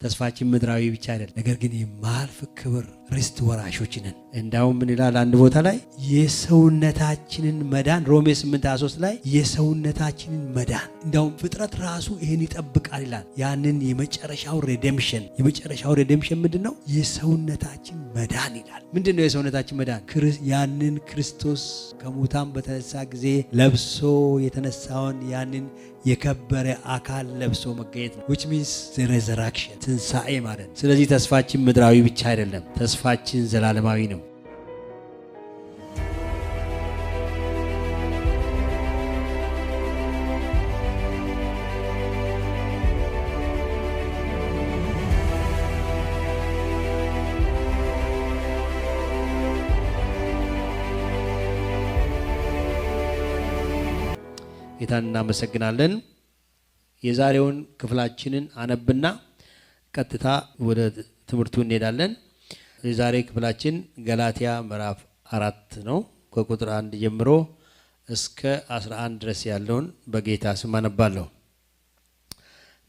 ተስፋችን ምድራዊ ብቻ አይደለም፣ ነገር ግን የማያልፍ ክብር ርስት ወራሾች ነን። እንዳውም ምን ይላል አንድ ቦታ ላይ የሰውነታችንን መዳን ሮሜ 8:23 ላይ የሰውነታችንን መዳን እንዳውም ፍጥረት ራሱ ይሄን ይጠብቃል ይላል። ያንን የመጨረሻው ሬዴምሽን ምንድነው? የሰውነታችን መዳን ይላል። ምንድነው የሰውነታችን መዳን? ያንን ክርስቶስ ከሙታን በተነሳ ጊዜ ለብሶ የተነሳውን ያንን የከበረ አካል ለብሶ መገኘት ነው። which means the resurrection ትንሣኤ ማለት። ስለዚህ ተስፋችን ምድራዊ ብቻ አይደለም፣ ተስፋችን ዘላለማዊ ነው። ጌታን እናመሰግናለን። የዛሬውን ክፍላችንን አነብና ቀጥታ ወደ ትምህርቱ እንሄዳለን። የዛሬ ክፍላችን ገላትያ ምዕራፍ 4 ነው። ከቁጥር 1 ጀምሮ እስከ 11 ድረስ ያለውን በጌታ ስም አነባለሁ።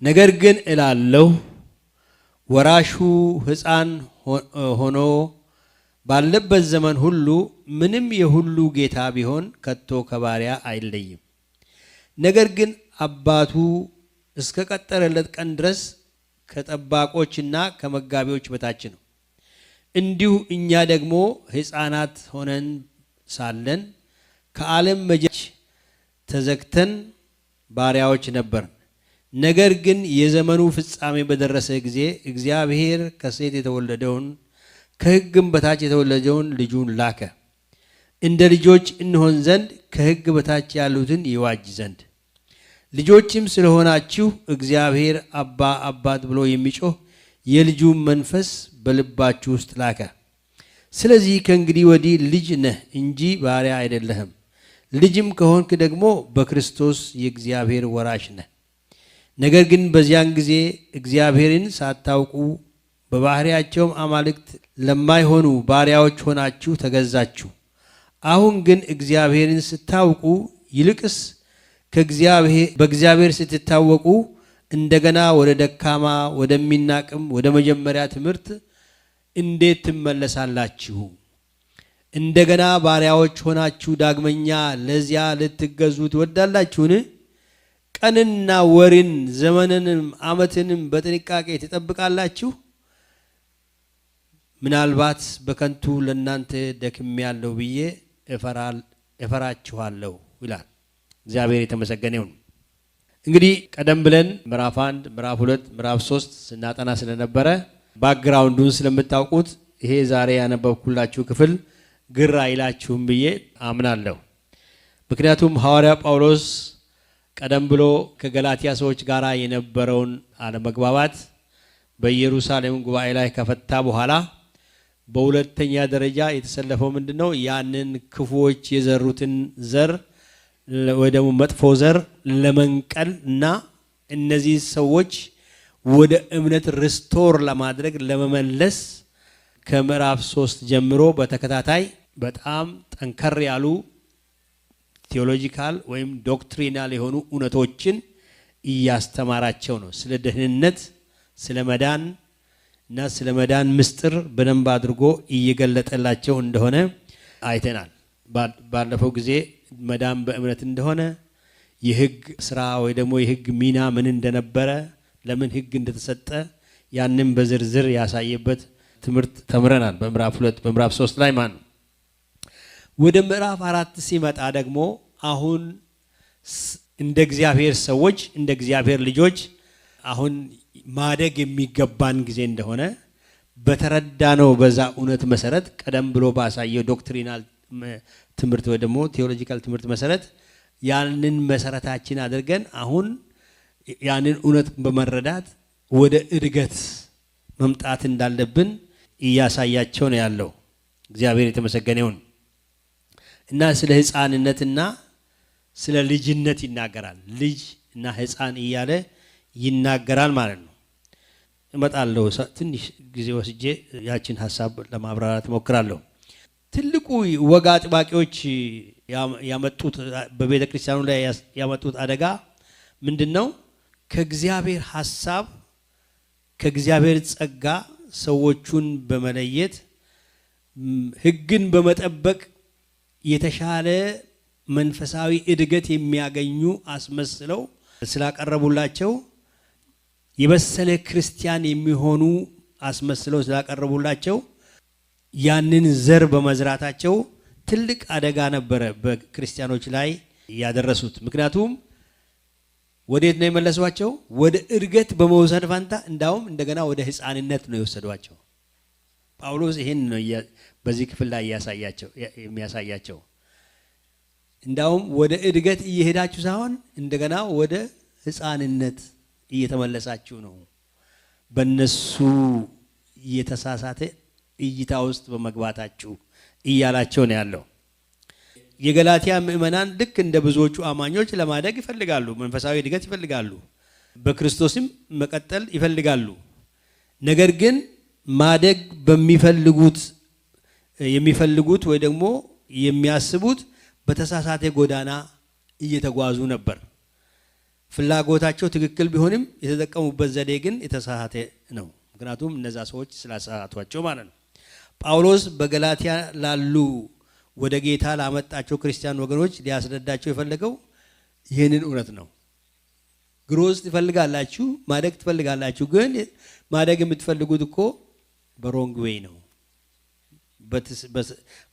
ነገር ግን እላለሁ ወራሹ ሕፃን ሆኖ ባለበት ዘመን ሁሉ ምንም የሁሉ ጌታ ቢሆን ከቶ ከባሪያ አይለይም። ነገር ግን አባቱ እስከ ቀጠረለት ቀን ድረስ ከጠባቆችና ከመጋቢዎች በታች ነው። እንዲሁ እኛ ደግሞ ሕፃናት ሆነን ሳለን ከዓለም መጀመሪያ ተዘግተን ባሪያዎች ነበርን። ነገር ግን የዘመኑ ፍጻሜ በደረሰ ጊዜ እግዚአብሔር ከሴት የተወለደውን ከሕግም በታች የተወለደውን ልጁን ላከ፣ እንደ ልጆች እንሆን ዘንድ ከሕግ በታች ያሉትን ይዋጅ ዘንድ። ልጆችም ስለሆናችሁ እግዚአብሔር አባ አባት ብሎ የሚጮህ የልጁን መንፈስ በልባችሁ ውስጥ ላከ። ስለዚህ ከእንግዲህ ወዲህ ልጅ ነህ እንጂ ባሪያ አይደለህም። ልጅም ከሆንክ ደግሞ በክርስቶስ የእግዚአብሔር ወራሽ ነህ። ነገር ግን በዚያን ጊዜ እግዚአብሔርን ሳታውቁ በባህሪያቸውም አማልክት ለማይሆኑ ባሪያዎች ሆናችሁ ተገዛችሁ። አሁን ግን እግዚአብሔርን ስታውቁ ይልቅስ በእግዚአብሔር ስትታወቁ እንደገና ወደ ደካማ ወደሚናቅም ወደ መጀመሪያ ትምህርት እንዴት ትመለሳላችሁ? እንደገና ባሪያዎች ሆናችሁ ዳግመኛ ለዚያ ልትገዙ ትወዳላችሁን? ቀንና ወርን ዘመንንም ዓመትንም በጥንቃቄ ትጠብቃላችሁ። ምናልባት በከንቱ ለእናንተ ደክሜያለሁ ብዬ እፈራችኋለሁ ይላል። እግዚአብሔር የተመሰገነ ይሁን። እንግዲህ ቀደም ብለን ምዕራፍ 1 ምዕራፍ 2 ምዕራፍ 3 ስናጠና ስለነበረ ባክግራውንዱን ስለምታውቁት ይሄ ዛሬ ያነበብኩላችሁ ክፍል ግራ አይላችሁም ብዬ አምናለሁ። ምክንያቱም ሐዋርያ ጳውሎስ ቀደም ብሎ ከገላትያ ሰዎች ጋር የነበረውን አለመግባባት በኢየሩሳሌም ጉባኤ ላይ ከፈታ በኋላ በሁለተኛ ደረጃ የተሰለፈው ምንድነው? ያንን ክፉዎች የዘሩትን ዘር ወይ ደግሞ መጥፎ ዘር ለመንቀል እና እነዚህ ሰዎች ወደ እምነት ሪስቶር ለማድረግ ለመመለስ ከምዕራፍ 3 ጀምሮ በተከታታይ በጣም ጠንከር ያሉ ቴዎሎጂካል ወይም ዶክትሪናል የሆኑ እውነቶችን እያስተማራቸው ነው። ስለ ደህንነት፣ ስለ መዳን እና ስለ መዳን ምስጢር በደንብ አድርጎ እየገለጠላቸው እንደሆነ አይተናል። ባለፈው ጊዜ መዳን በእምነት እንደሆነ የሕግ ስራ ወይ ደግሞ የሕግ ሚና ምን እንደነበረ ለምን ሕግ እንደተሰጠ ያንን በዝርዝር ያሳየበት ትምህርት ተምረናል። በምዕራፍ 2 በምዕራፍ 3 ላይ ማለት ነው። ወደ ምዕራፍ 4 ሲመጣ ደግሞ አሁን እንደ እግዚአብሔር ሰዎች እንደ እግዚአብሔር ልጆች አሁን ማደግ የሚገባን ጊዜ እንደሆነ በተረዳነው በዛ እውነት መሰረት ቀደም ብሎ ባሳየው ዶክትሪናል ትምህርት ወይ ደግሞ ቴዎሎጂካል ትምህርት መሰረት ያንን መሰረታችን አድርገን አሁን ያንን እውነት በመረዳት ወደ እድገት መምጣት እንዳለብን እያሳያቸው ነው ያለው። እግዚአብሔር የተመሰገነ ይሁን። እና ስለ ሕፃንነትና ስለ ልጅነት ይናገራል። ልጅ እና ሕፃን እያለ ይናገራል ማለት ነው። እመጣለሁ ትንሽ ጊዜ ወስጄ ያችን ሐሳብ ለማብራራት እሞክራለሁ። ትልቁ ወግ አጥባቂዎች ያመጡት በቤተ ክርስቲያኑ ላይ ያመጡት አደጋ ምንድነው? ከእግዚአብሔር ሐሳብ ከእግዚአብሔር ጸጋ ሰዎቹን በመለየት ሕግን በመጠበቅ የተሻለ መንፈሳዊ እድገት የሚያገኙ አስመስለው ስላቀረቡላቸው የበሰለ ክርስቲያን የሚሆኑ አስመስለው ስላቀረቡላቸው ያንን ዘር በመዝራታቸው ትልቅ አደጋ ነበረ በክርስቲያኖች ላይ ያደረሱት። ምክንያቱም ወዴት ነው የመለሷቸው? ወደ እድገት በመውሰድ ፋንታ እንዳውም እንደገና ወደ ሕፃንነት ነው የወሰዷቸው። ጳውሎስ ይሄን ነው በዚህ ክፍል ላይ የሚያሳያቸው። እንዳውም ወደ እድገት እየሄዳችሁ ሳይሆን እንደገና ወደ ሕፃንነት እየተመለሳችሁ ነው፣ በነሱ የተሳሳተ እይታ ውስጥ በመግባታችሁ እያላቸው ነው ያለው። የገላትያ ምእመናን ልክ እንደ ብዙዎቹ አማኞች ለማደግ ይፈልጋሉ፣ መንፈሳዊ እድገት ይፈልጋሉ፣ በክርስቶስም መቀጠል ይፈልጋሉ። ነገር ግን ማደግ የሚፈልጉት ወይ ደግሞ የሚያስቡት በተሳሳተ ጎዳና እየተጓዙ ነበር። ፍላጎታቸው ትክክል ቢሆንም የተጠቀሙበት ዘዴ ግን የተሳሳተ ነው። ምክንያቱም እነዛ ሰዎች ስላሳቷቸው ማለት ነው። ጳውሎስ በገላትያ ላሉ ወደ ጌታ ላመጣቸው ክርስቲያን ወገኖች ሊያስረዳቸው የፈለገው ይህንን እውነት ነው። ግሮዝ ትፈልጋላችሁ፣ ማደግ ትፈልጋላችሁ፣ ግን ማደግ የምትፈልጉት እኮ በሮንግ ዌይ ነው፣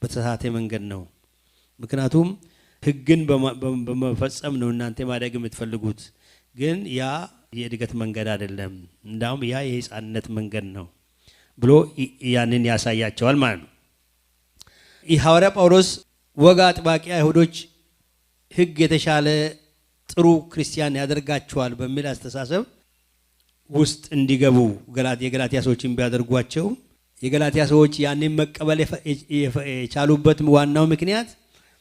በተሳሳተ መንገድ ነው። ምክንያቱም ሕግን በመፈጸም ነው እናንተ ማደግ የምትፈልጉት፣ ግን ያ የእድገት መንገድ አይደለም፣ እንዳውም ያ የሕፃንነት መንገድ ነው ብሎ ያንን ያሳያቸዋል ማለት ነው። ይህ ሐዋርያ ጳውሎስ ወግ አጥባቂ አይሁዶች ሕግ የተሻለ ጥሩ ክርስቲያን ያደርጋቸዋል በሚል አስተሳሰብ ውስጥ እንዲገቡ የገላትያ ሰዎችን ቢያደርጓቸው የገላትያ ሰዎች ያንን መቀበል የቻሉበት ዋናው ምክንያት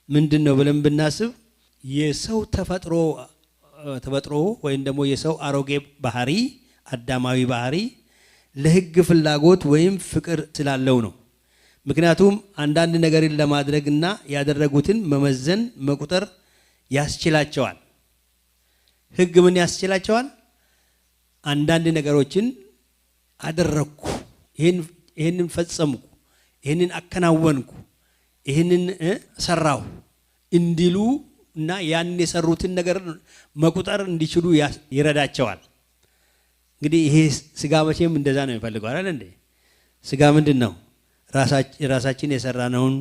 ምንድን ነው ብለን ብናስብ የሰው ተፈጥሮ ወይም ደግሞ የሰው አሮጌ ባህሪ፣ አዳማዊ ባህሪ ለሕግ ፍላጎት ወይም ፍቅር ስላለው ነው። ምክንያቱም አንዳንድ ነገርን ለማድረግና ያደረጉትን መመዘን መቁጠር ያስችላቸዋል። ሕግ ምን ያስችላቸዋል? አንዳንድ ነገሮችን አደረግኩ፣ ይህንን ፈጸምኩ፣ ይህንን አከናወንኩ፣ ይህንን ሰራሁ እንዲሉ እና ያን የሰሩትን ነገር መቁጠር እንዲችሉ ይረዳቸዋል። እንግዲህ ይሄ ስጋ መቼም እንደዛ ነው የሚፈልገው አይደል እንዴ? ስጋ ምንድን ነው? ራሳችን የሰራነውን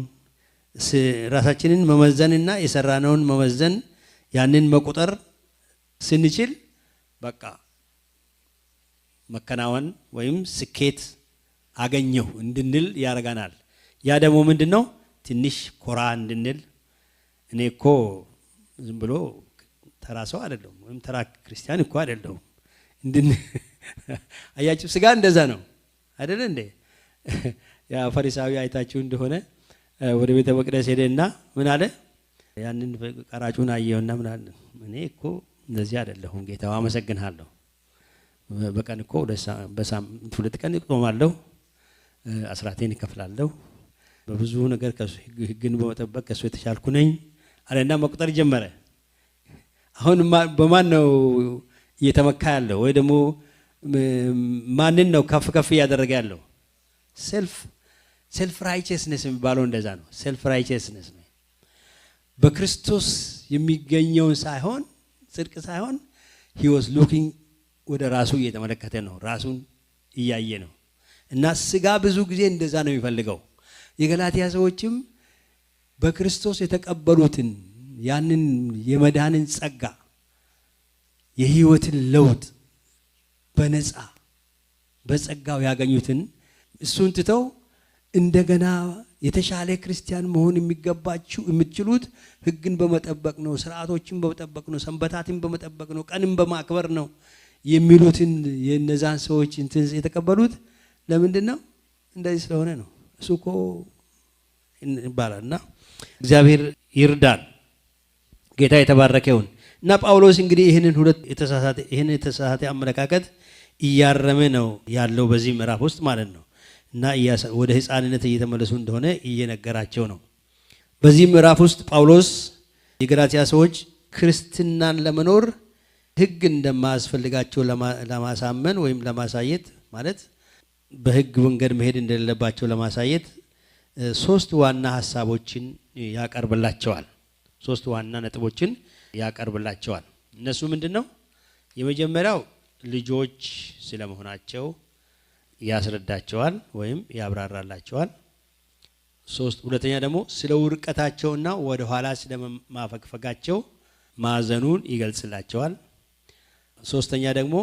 ራሳችንን መመዘንና የሰራነውን መመዘን ያንን መቁጠር ስንችል በቃ መከናወን ወይም ስኬት አገኘሁ እንድንል ያደርገናል። ያ ደግሞ ምንድን ነው? ትንሽ ኮራ እንድንል እኔ እኮ ዝም ብሎ ተራ ሰው አይደለሁም ወይም ተራ ክርስቲያን እኮ አይደለሁም አያችሁ፣ ስጋ እንደዛ ነው አይደል እንዴ? ያ ፈሪሳዊ አይታችሁ እንደሆነ ወደ ቤተ መቅደስ ሄደና ምን አለ? ያንን ቀራጩን አየውና ምን አለ? እኔ እኮ እንደዚህ አይደለሁም ጌታ፣ አመሰግንሃለሁ። በቀን እኮ በሳምንት 2 ቀን እጾማለሁ፣ አስራቴን እከፍላለሁ፣ በብዙ ነገር ሕግን በመጠበቅ ከሱ የተሻልኩ ነኝ አለና መቁጠር ጀመረ። አሁን በማን ነው እየተመካ ያለው? ወይ ደግሞ ማንን ነው ከፍ ከፍ እያደረገ ያለው? ሴልፍ ራይቸስነስ የሚባለው እንደዛ ነው። ሴልፍ ራይቸስነስ ነው። በክርስቶስ የሚገኘውን ሳይሆን ጽድቅ ሳይሆን he was looking ወደ ራሱ እየተመለከተ ነው፣ ራሱን እያየ ነው። እና ስጋ ብዙ ጊዜ እንደዛ ነው የሚፈልገው። የገላትያ ሰዎችም በክርስቶስ የተቀበሉትን ያንን የመዳንን ጸጋ የህይወትን ለውጥ በነፃ በጸጋው ያገኙትን እሱን ትተው እንደገና የተሻለ ክርስቲያን መሆን የሚገባችሁ የምትችሉት ሕግን በመጠበቅ ነው፣ ስርዓቶችን በመጠበቅ ነው፣ ሰንበታትን በመጠበቅ ነው፣ ቀንን በማክበር ነው የሚሉትን የነዛን ሰዎች እንትን የተቀበሉት ለምንድን ነው? እንደዚህ ስለሆነ ነው። እሱ እኮ ይባላልና እግዚአብሔር ይርዳን። ጌታ የተባረከ ይሁን። እና ጳውሎስ እንግዲህ ይህንን የተሳሳተ አመለካከት እያረመ ነው ያለው በዚህ ምዕራፍ ውስጥ ማለት ነው። እና ወደ ሕፃንነት እየተመለሱ እንደሆነ እየነገራቸው ነው። በዚህ ምዕራፍ ውስጥ ጳውሎስ የገላትያ ሰዎች ክርስትናን ለመኖር ሕግ እንደማያስፈልጋቸው ለማሳመን ወይም ለማሳየት ማለት በህግ መንገድ መሄድ እንደሌለባቸው ለማሳየት ሶስት ዋና ሐሳቦችን ያቀርብላቸዋል። ሶስት ዋና ነጥቦችን ያቀርብላቸዋል። እነሱ ምንድነው? የመጀመሪያው ልጆች ስለመሆናቸው ያስረዳቸዋል ወይም ያብራራላቸዋል። ሁለተኛ ደግሞ ስለ ውርቀታቸውና ወደ ኋላ ስለማፈግፈጋቸው ማዘኑን ይገልጽላቸዋል። ሶስተኛ ደግሞ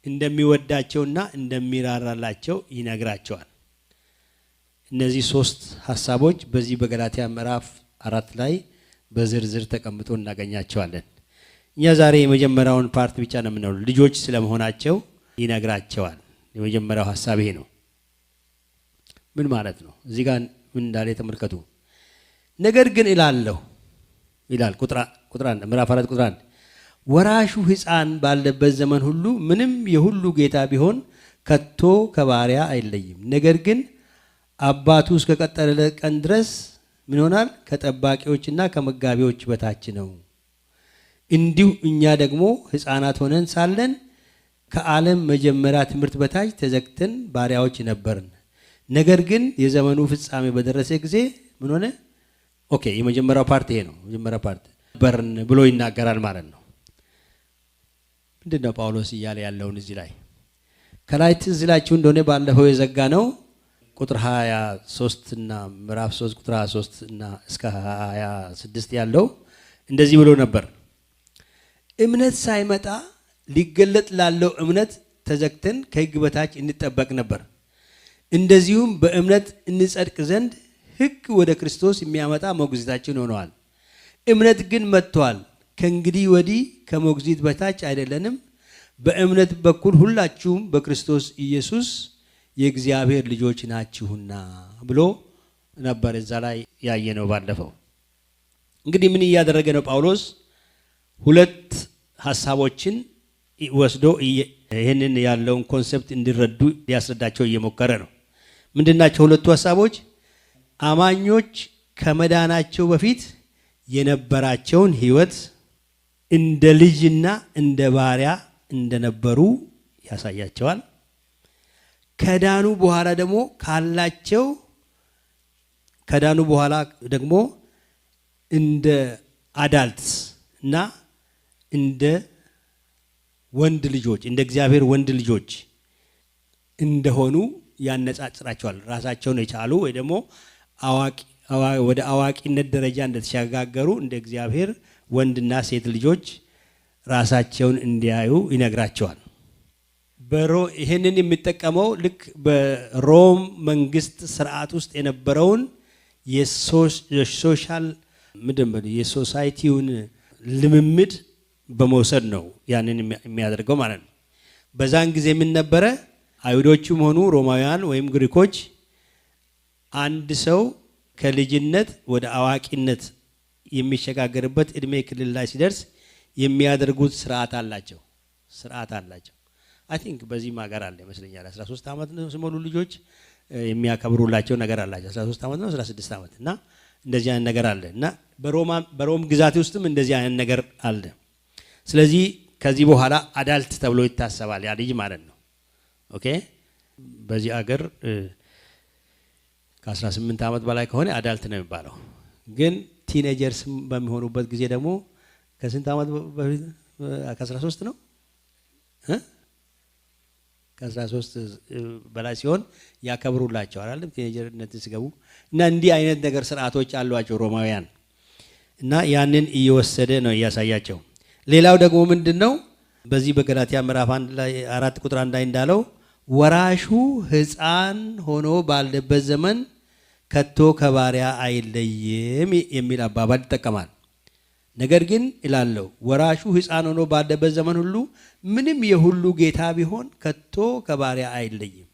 እንደሚወዳቸውና እንደሚራራላቸው ይነግራቸዋል። እነዚህ ሶስት ሐሳቦች በዚህ በገላትያ ምዕራፍ 4 ላይ በዝርዝር ተቀምጦ እናገኛቸዋለን። እኛ ዛሬ የመጀመሪያውን ፓርት ብቻ ነው የምንለው። ልጆች ስለመሆናቸው ይነግራቸዋል። የመጀመሪያው ሐሳብ ይሄ ነው። ምን ማለት ነው? እዚህ ጋር ምን እንዳለ ተመልከቱ። ነገር ግን እላለሁ ይላል ቁጥር 1 ምዕራፍ 4 ቁጥር 1 ወራሹ ሕፃን ባለበት ዘመን ሁሉ ምንም የሁሉ ጌታ ቢሆን ከቶ ከባሪያ አይለይም። ነገር ግን አባቱ እስከቀጠለ ቀን ድረስ ምን ይሆናል? ከጠባቂዎችና ከመጋቢዎች በታች ነው። እንዲሁ እኛ ደግሞ ሕፃናት ሆነን ሳለን ከዓለም መጀመሪያ ትምህርት በታች ተዘግተን ባሪያዎች ነበርን። ነገር ግን የዘመኑ ፍጻሜ በደረሰ ጊዜ ምን ሆነ? ኦኬ፣ የመጀመሪያው ፓርት ይሄ ነው። የመጀመሪያው ፓርት በርን ብሎ ይናገራል ማለት ነው። ምንድነው ጳውሎስ እያለ ያለውን እዚህ ላይ ከላይ ትዝ ይላችሁ እንደሆነ ባለፈው የዘጋ ነው ቁጥር 23 እና ምዕራፍ 3 ቁጥር 23 እና እስከ 26 ያለው እንደዚህ ብሎ ነበር። እምነት ሳይመጣ ሊገለጥ ላለው እምነት ተዘግተን ከሕግ በታች እንጠበቅ ነበር። እንደዚሁም በእምነት እንጸድቅ ዘንድ ሕግ ወደ ክርስቶስ የሚያመጣ ሞግዚታችን ሆነዋል። እምነት ግን መጥቷል። ከእንግዲህ ወዲህ ከሞግዚት በታች አይደለንም። በእምነት በኩል ሁላችሁም በክርስቶስ ኢየሱስ የእግዚአብሔር ልጆች ናችሁና ብሎ ነበር እዛ ላይ ያየነው ባለፈው። እንግዲህ ምን እያደረገ ነው ጳውሎስ? ሁለት ሐሳቦችን ወስዶ ይህንን ያለውን ኮንሰፕት እንዲረዱ ሊያስረዳቸው እየሞከረ ነው። ምንድናቸው ሁለቱ ሐሳቦች? አማኞች ከመዳናቸው በፊት የነበራቸውን ሕይወት እንደ ልጅና እንደ ባሪያ እንደነበሩ ያሳያቸዋል። ከዳኑ በኋላ ደግሞ እንደ አዳልትስ እና እንደ ወንድ ልጆች እንደ እግዚአብሔር ወንድ ልጆች እንደሆኑ ያነጻጽራቸዋል። ራሳቸውን የቻሉ ወይ ደግሞ ወደ አዋቂነት ደረጃ እንደተሸጋገሩ እንደ እግዚአብሔር ወንድና ሴት ልጆች ራሳቸውን እንዲያዩ ይነግራቸዋል። ይህንን የሚጠቀመው ልክ በሮም መንግስት ስርዓት ውስጥ የነበረውን የሶሻል የሶሳይቲውን ልምምድ በመውሰድ ነው ያንን የሚያደርገው ማለት ነው። በዛን ጊዜ ምን ነበረ? አይሁዶቹም ሆኑ ሮማውያን ወይም ግሪኮች አንድ ሰው ከልጅነት ወደ አዋቂነት የሚሸጋገርበት እድሜ ክልል ላይ ሲደርስ የሚያደርጉት ስርዓት አላቸው። አይ ቲንክ በዚህም ሀገር አለ ይመስለኛል። 13 ዓመት ነው ሲሞሉ ልጆች የሚያከብሩላቸው ነገር አላቸው። 13 ዓመት ነው 16 ዓመት እና እንደዚህ አይነት ነገር አለ እና በሮም ግዛት ውስጥም እንደዚህ አይነት ነገር አለ። ስለዚህ ከዚህ በኋላ አዳልት ተብሎ ይታሰባል ያ ልጅ ማለት ነው። ኦኬ፣ በዚህ ሀገር ከ18 ዓመት በላይ ከሆነ አዳልት ነው የሚባለው። ግን ቲኔጀርስ በሚሆኑበት ጊዜ ደግሞ ከስንት ዓመት በፊት? ከ13 ነው ከ13 በላይ ሲሆን ያከብሩላቸዋል አይደል? ቲኔጀርነት ሲገቡ እና እንዲህ አይነት ነገር ስርዓቶች አሏቸው ሮማውያን እና ያንን እየወሰደ ነው እያሳያቸው። ሌላው ደግሞ ምንድነው? በዚህ በገላትያ ምዕራፍ 4 ቁጥር 1 ላይ እንዳለው ወራሹ ሕፃን ሆኖ ባለበት ዘመን ከቶ ከባሪያ አይለይም የሚል አባባል ይጠቀማል። ነገር ግን እላለሁ ወራሹ ሕፃን ሆኖ ባለበት ዘመን ሁሉ ምንም የሁሉ ጌታ ቢሆን ከቶ ከባሪያ አይለይም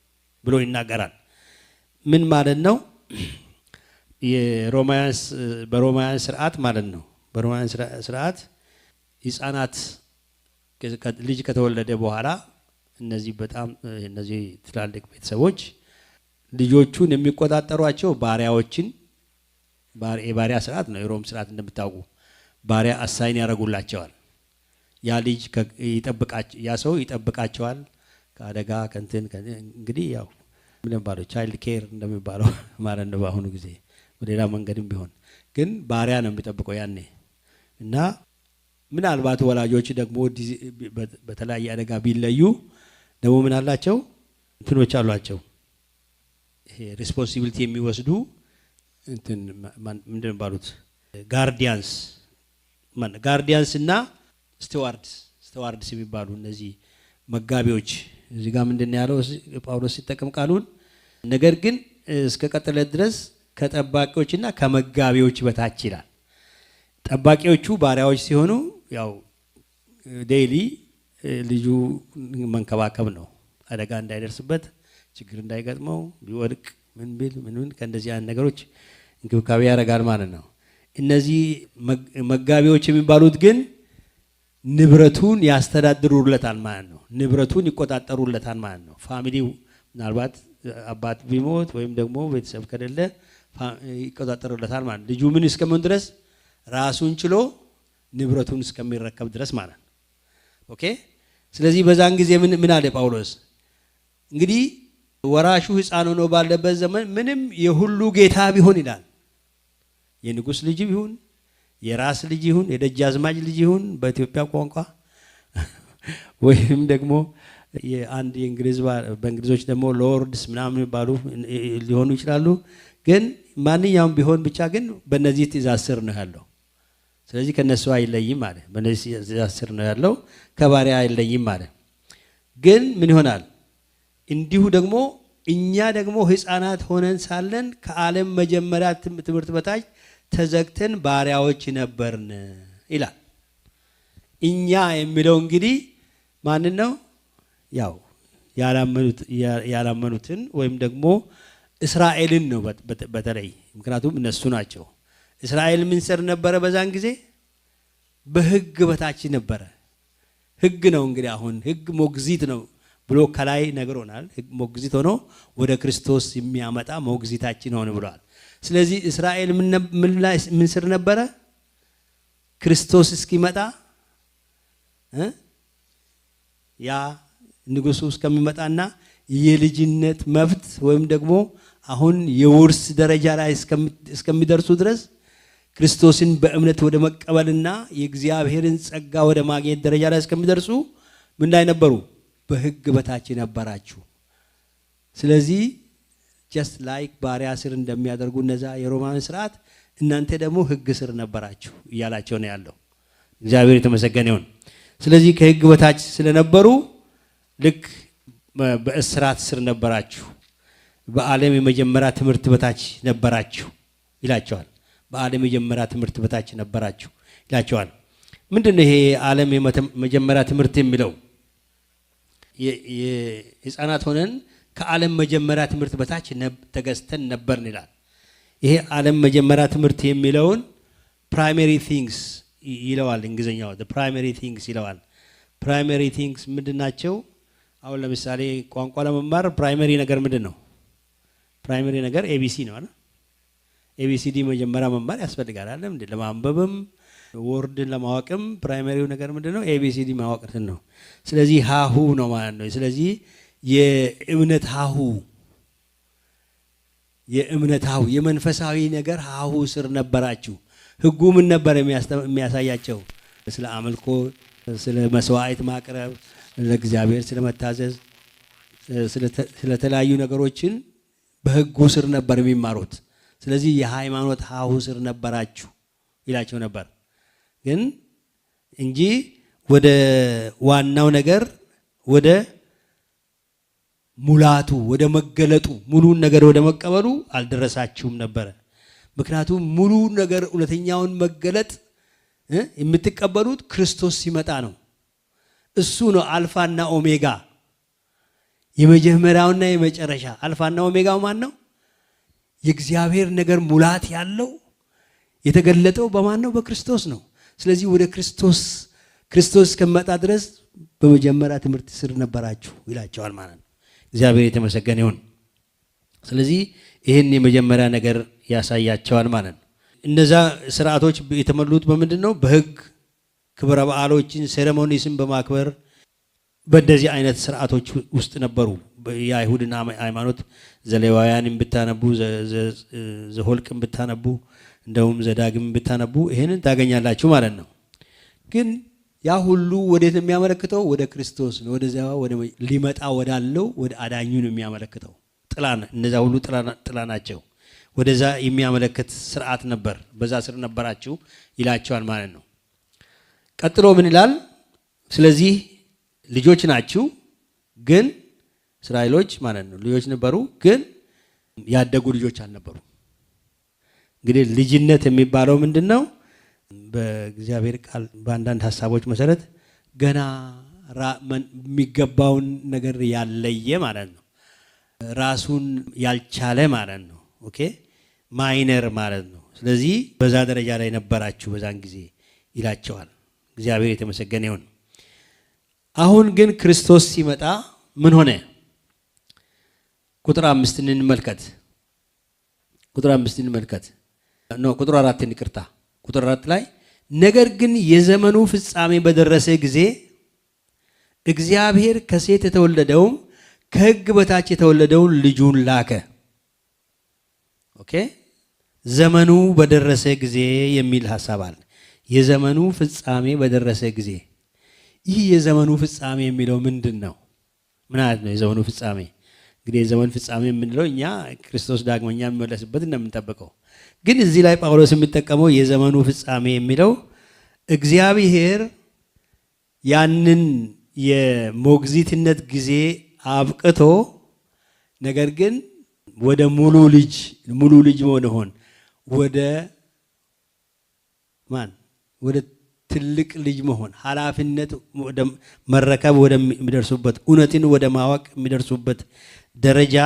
ብሎ ይናገራል። ምን ማለት ነው? በሮማውያን ስርዓት ማለት ነው። በሮማውያን ስርዓት ሕፃናት ልጅ ከተወለደ በኋላ እነዚህ ትላልቅ ቤተሰቦች ልጆቹን የሚቆጣጠሯቸው ባሪያዎችን የባሪያ ስርዓት ነው። የሮም ስርዓት እንደምታውቁ ባሪያ አሳይን ያደርጉላቸዋል። ያ ልጅ ያ ሰው ይጠብቃቸዋል፣ ከአደጋ ከንትን እንግዲህ ያው ምን ባለው ቻይልድ ኬር እንደሚባለው ማለት ነው በአሁኑ ጊዜ በሌላ መንገድም ቢሆን ግን ባሪያ ነው የሚጠብቀው ያኔ እና ምናልባት ወላጆች ደግሞ በተለያየ አደጋ ቢለዩ ደግሞ ምን አላቸው እንትኖች አሏቸው ይሄ ሪስፖንሲቢሊቲ የሚወስዱ እንትን ምንድነው ባሉት ጋርዲያንስ እና ስቲዋርድስ የሚባሉ እነዚህ መጋቢዎች እዚህ ጋር ምንድነው ያለው ጳውሎስ ሲጠቀም ቃሉን ነገር ግን እስከ ቀጠለ ድረስ ከጠባቂዎችና ከመጋቢዎች በታች ይላል። ጠባቂዎቹ ባሪያዎች ሲሆኑ ያው ዴይሊ ልጁ መንከባከብ ነው አደጋ እንዳይደርስበት ችግር እንዳይገጥመው ቢወድቅ ምን ከእንደዚህ አይነት ነገሮች እንክብካቤ ያደርጋል ማለት ነው። እነዚህ መጋቢዎች የሚባሉት ግን ንብረቱን ያስተዳድሩለታል ማለት ነው። ንብረቱን ይቆጣጠሩለታል ማለት ነው። ፋሚሊው ምናልባት አባት ቢሞት ወይም ደግሞ ቤተሰብ ከሌለ ይቆጣጠሩለታል ማለት ልጁ ምን እስከምን ድረስ ራሱን ችሎ ንብረቱን እስከሚረከብ ድረስ ማለት ነው። ኦኬ ስለዚህ በዛን ጊዜ ምን አለ ጳውሎስ እንግዲህ ወራሹ ሕፃን ሆኖ ባለበት ዘመን ምንም የሁሉ ጌታ ቢሆን ይላል የንጉስ ልጅ ቢሆን የራስ ልጅ ይሁን የደጃዝማች ልጅ ይሁን በኢትዮጵያ ቋንቋ ወይም ደግሞ የአንድ የእንግሊዝ በእንግሊዞች ደግሞ ሎርድስ ምናምን ባሉ ሊሆኑ ይችላሉ ግን ማንኛውም ቢሆን ብቻ ግን በእነዚህ ትእዛዝ ስር ነው ያለው። ስለዚህ ከነሱ አይለይም ማለት በእነዚህ ትእዛዝ ስር ነው ያለው ከባሪያ አይለይም ማለት ግን ምን ይሆናል እንዲሁ ደግሞ እኛ ደግሞ ሕፃናት ሆነን ሳለን ከዓለም መጀመሪያ ትምህርት በታች ተዘግተን ባሪያዎች ነበርን ይላል። እኛ የሚለው እንግዲህ ማን ነው ያው ያላመኑትን ወይም ደግሞ እስራኤልን ነው በተለይ ምክንያቱም እነሱ ናቸው። እስራኤል ምን ስር ነበረ በዛን ጊዜ በሕግ በታች ነበረ። ሕግ ነው እንግዲህ አሁን ሕግ ሞግዚት ነው ብሎ ከላይ ነግሮናል። ሕግ ሞግዚት ሆኖ ወደ ክርስቶስ የሚያመጣ ሞግዚታችን ሆነ ብሏል። ስለዚህ እስራኤል ምን ስር ነበረ ክርስቶስ እስኪመጣ ያ ንጉሱ እስከሚመጣና የልጅነት መብት ወይም ደግሞ አሁን የውርስ ደረጃ ላይ እስከሚደርሱ ድረስ ክርስቶስን በእምነት ወደ መቀበልና የእግዚአብሔርን ጸጋ ወደ ማግኘት ደረጃ ላይ እስከሚደርሱ ምን ላይ ነበሩ በሕግ በታች ነበራችሁ። ስለዚህ just like ባሪያ ስር እንደሚያደርጉ እነዛ የሮማን ስርዓት እናንተ ደግሞ ሕግ ስር ነበራችሁ እያላቸው ነው ያለው። እግዚአብሔር የተመሰገነ ይሁን። ስለዚህ ከሕግ በታች ስለነበሩ ልክ በእስራት ስር ነበራችሁ በዓለም የመጀመሪያ ትምህርት በታች ነበራችሁ ይላቸዋል። በዓለም የመጀመሪያ ትምህርት በታች ነበራችሁ ይላቸዋል። ምንድነው ይሄ ዓለም የመጀመሪያ ትምህርት የሚለው? የሕፃናት ሆነን ከዓለም መጀመሪያ ትምህርት በታች ተገዝተን ነበርን ይላል። ይሄ ዓለም መጀመሪያ ትምህርት የሚለውን primary things ይለዋል እንግሊዘኛው the primary things ይለዋል። primary things ምንድናቸው? አሁን ለምሳሌ ቋንቋ ለመማር ፕራይመሪ ነገር ምንድነው? ፕራይመሪ ነገር ኤቢሲ ነው አይደል? ኤቢሲዲ መጀመሪያ መማር ያስፈልጋል አይደል? እንዴ ለማንበብም ወርድን ለማወቅም ፕራይመሪው ነገር ምንድነው? ኤቢሲዲ ማወቅ ነው። ስለዚህ ሃሁ ነው ማለት ነው። ስለዚህ የእምነት ሃሁ የመንፈሳዊ ነገር ሃሁ ስር ነበራችሁ። ሕጉ ምን ነበር የሚያሳያቸው? ስለ አምልኮ፣ ስለ መስዋዕት ማቅረብ ለእግዚአብሔር ስለመታዘዝ ስለተለያዩ ነገሮችን በሕጉ ስር ነበር የሚማሩት። ስለዚህ የሃይማኖት ሃሁ ስር ነበራችሁ ይላቸው ነበር ግን እንጂ ወደ ዋናው ነገር ወደ ሙላቱ ወደ መገለጡ ሙሉን ነገር ወደ መቀበሉ አልደረሳችሁም ነበር። ምክንያቱም ሙሉ ነገር እውነተኛውን መገለጥ የምትቀበሉት ክርስቶስ ሲመጣ ነው። እሱ ነው አልፋና ኦሜጋ የመጀመሪያውና የመጨረሻ። አልፋና ኦሜጋው ማን ነው? የእግዚአብሔር ነገር ሙላት ያለው የተገለጠው በማን ነው? በክርስቶስ ነው። ስለዚህ ወደ ክርስቶስ ከመጣ ድረስ በመጀመሪያ ትምህርት ስር ነበራችሁ ይላቸዋል ማለት ነው። እግዚአብሔር የተመሰገነ ይሁን። ስለዚህ ይህን የመጀመሪያ ነገር ያሳያቸዋል ማለት ነው። እነዛ ስርዓቶች የተሞሉት በምንድን ነው? በሕግ ክብረ በዓሎችን ሴሬሞኒስን በማክበር በእንደዚህ አይነት ስርዓቶች ውስጥ ነበሩ። የአይሁድና ሃይማኖት ዘሌዋውያንን ብታነቡ ዘኍልቅን ብታነቡ እንደውም ዘዳግም ብታነቡ ይሄንን ታገኛላችሁ ማለት ነው። ግን ያ ሁሉ ወዴት የሚያመለክተው? ወደ ክርስቶስ ነው። ወደዚያ ወደ ሊመጣ ወዳለው ወደ አዳኙ ነው የሚያመለክተው። ጥላ እነዛ ሁሉ ጥላ ናቸው። ወደዛ የሚያመለክት ስርዓት ነበር። በዛ ስር ነበራችሁ ይላቸዋል ማለት ነው። ቀጥሎ ምን ይላል? ስለዚህ ልጆች ናችሁ፣ ግን እስራኤሎች ማለት ነው ልጆች ነበሩ፣ ግን ያደጉ ልጆች አልነበሩ። እንግዲህ ልጅነት የሚባለው ምንድነው? በእግዚአብሔር ቃል በአንዳንድ ሐሳቦች መሰረት ገና የሚገባውን ነገር ያለየ ማለት ነው። ራሱን ያልቻለ ማለት ነው። ኦኬ ማይነር ማለት ነው። ስለዚህ በዛ ደረጃ ላይ ነበራችሁ በዛን ጊዜ ይላቸዋል። እግዚአብሔር የተመሰገነ ይሁን። አሁን ግን ክርስቶስ ሲመጣ ምን ሆነ? ቁጥር 5 እንመልከት። ቁጥር 5 እንመልከት። ቁጥር 4 ይቅርታ። ቁጥር 4 ላይ ነገር ግን የዘመኑ ፍጻሜ በደረሰ ጊዜ እግዚአብሔር ከሴት የተወለደውን ከሕግ በታች የተወለደውን ልጁን ላከ። ኦኬ ዘመኑ በደረሰ ጊዜ የሚል ሐሳብ አለ። የዘመኑ ፍጻሜ በደረሰ ጊዜ። ይህ የዘመኑ ፍጻሜ የሚለው ምንድን ነው? ምን ማለት ነው የዘመኑ ፍጻሜ? እንግዲህ የዘመኑ ፍጻሜ የምንለው እኛ ክርስቶስ ዳግመኛ የሚመለስበት እንደምንጠብቀው፣ ግን እዚህ ላይ ጳውሎስ የሚጠቀመው የዘመኑ ፍጻሜ የሚለው እግዚአብሔር ያንን የሞግዚትነት ጊዜ አብቅቶ ነገር ግን ወደ ሙሉ ልጅ መሆን ወደ ወደ ትልቅ ልጅ መሆን ኃላፊነት ወደ መረከብ ወደሚደርሱበት እውነትን ወደ ማወቅ የሚደርሱበት ደረጃ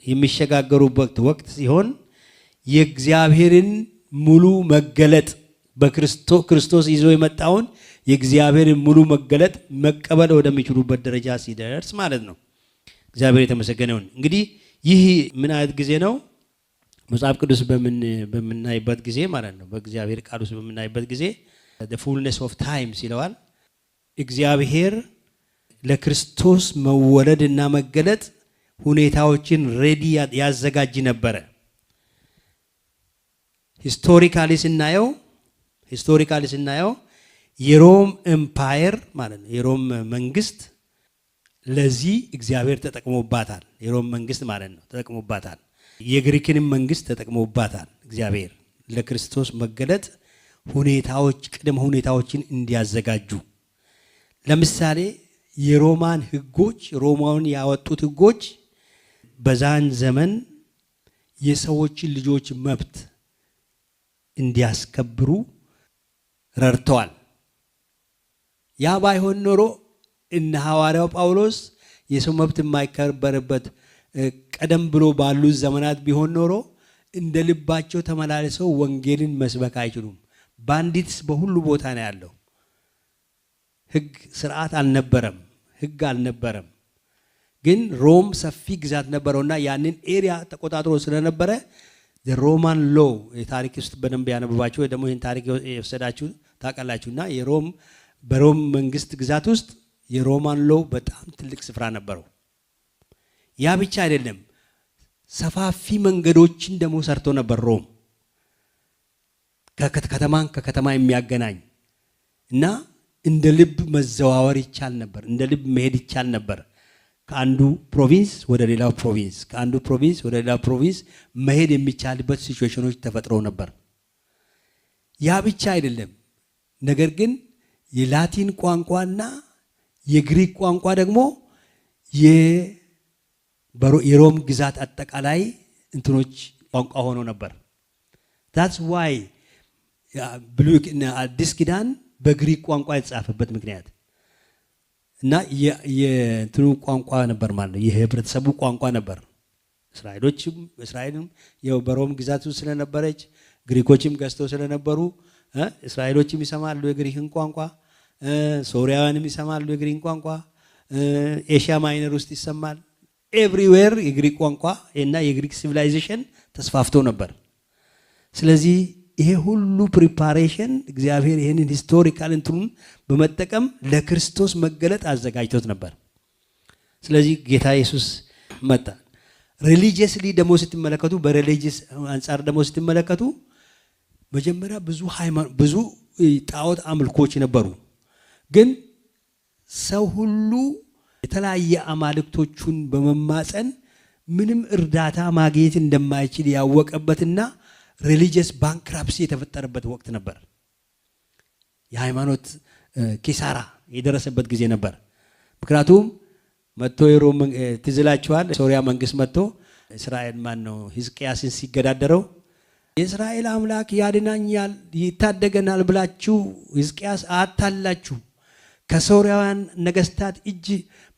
የሚሸጋገሩበት ወቅት ሲሆን የእግዚአብሔርን ሙሉ መገለጥ በክርስቶስ ይዞ የመጣውን የእግዚአብሔርን ሙሉ መገለጥ መቀበል ወደሚችሉበት ደረጃ ሲደርስ ማለት ነው። እግዚአብሔር የተመሰገነ ይሁን። እንግዲህ ይህ ምን አይነት ጊዜ ነው? መጽሐፍ ቅዱስ በምናይበት ጊዜ ማለት ነው፣ በእግዚአብሔር ቃል ውስጥ በምናይበት ጊዜ the fullness of times ይለዋል። እግዚአብሔር ለክርስቶስ መወለድ እና መገለጥ ሁኔታዎችን ሬዲ ያዘጋጅ ነበረ። ሂስቶሪካሊ ስናየው የሮም ኤምፓየር ማለት ነው፣ የሮም መንግስት ለዚህ እግዚአብሔር ተጠቅሞባታል። የሮም መንግስት ማለት ነው ተጠቅሞባታል። የግሪክንም መንግስት ተጠቅሞባታል። እግዚአብሔር ለክርስቶስ መገለጥ ቅድመ ሁኔታዎችን እንዲያዘጋጁ። ለምሳሌ የሮማን ህጎች፣ ሮማውን ያወጡት ህጎች በዛን ዘመን የሰዎችን ልጆች መብት እንዲያስከብሩ ረድተዋል። ያ ባይሆን ኖሮ እነ ሐዋርያው ጳውሎስ የሰው መብት የማይከበርበት ቀደም ብሎ ባሉት ዘመናት ቢሆን ኖሮ እንደ ልባቸው ተመላለሰው ወንጌልን መስበክ አይችሉም። ባንዲትስ በሁሉ ቦታ ነው ያለው። ህግ ስርዓት አልነበረም፣ ህግ አልነበረም። ግን ሮም ሰፊ ግዛት ነበረውና ያንን ኤሪያ ተቆጣጥሮ ስለነበረ ሮማን ሎ የታሪክ ውስጥ በደንብ ያነበባችሁ ወይ ደግሞ ይህን ታሪክ የወሰዳችሁ ታውቃላችሁና በሮም መንግስት ግዛት ውስጥ የሮማን ሎ በጣም ትልቅ ስፍራ ነበረው። ያ ብቻ አይደለም፣ ሰፋፊ መንገዶችን ደግሞ ሰርቶ ነበር ሮም ከተማን ከከተማ የሚያገናኝ እና እንደ ልብ መዘዋወር ይቻል ነበር፣ እንደ ልብ መሄድ ይቻል ነበር። ከአንዱ ፕሮቪንስ ወደ ሌላው ፕሮቪንስ፣ ከአንዱ ፕሮቪንስ ወደ ሌላው ፕሮቪንስ መሄድ የሚቻልበት ሲቹዌሽኖች ተፈጥረው ነበር። ያ ብቻ አይደለም፣ ነገር ግን የላቲን ቋንቋና የግሪክ ቋንቋ ደግሞ የሮም ግዛት አጠቃላይ እንትኖች ቋንቋ ሆኖ ነበር። that's why አዲስ ኪዳን በግሪክ ቋንቋ የተጻፈበት ምክንያት እና የእንትኑ ቋንቋ ነበር ማለት ነው፣ የህብረተሰቡ ቋንቋ ነበር። እስራኤልም ያው በሮም ግዛት ውስጥ ስለነበረች ግሪኮችም ገዝተው ስለነበሩ እስራኤሎችም ይሰማሉ የግሪክን ቋንቋ፣ ሶሪያውያንም ይሰማሉ የግሪክ ቋንቋ፣ ኤሽያ ማይነር ውስጥ ይሰማል። ኤቭሪዌር የግሪክ ቋንቋ እና የግሪክ ሲቪላይዜሽን ተስፋፍቶ ነበር። ስለዚህ ይሄ ሁሉ ፕሪፓሬሽን እግዚአብሔር ይሄንን ሂስቶሪካል እንትኑን በመጠቀም ለክርስቶስ መገለጥ አዘጋጅቶት ነበር። ስለዚህ ጌታ ኢየሱስ መጣ። ሪሊጂየስሊ ደግሞ ስትመለከቱ በሪሊጂየስ አንፃር ደግሞ ስትመለከቱ መጀመሪያ ብዙ ጣዖት አምልኮች ነበሩ። ግን ሰው ሁሉ የተለያየ አማልክቶቹን በመማፀን ምንም እርዳታ ማግኘት እንደማይችል ያወቀበትና ሪሊጂየስ ባንክራፕሲ የተፈጠረበት ወቅት ነበር። የሃይማኖት ኪሳራ የደረሰበት ጊዜ ነበር። ምክንያቱም መጥቶ የሮም ትዝላችኋል፣ ሶሪያ መንግስት መጥቶ እስራኤል ሕዝቅያስን ሲገዳደረው የእስራኤል አምላክ ያድናኛል ይታደገናል ብላችሁ ሕዝቅያስ አታላችሁ ከሶሪያውያን ነገስታት እጅ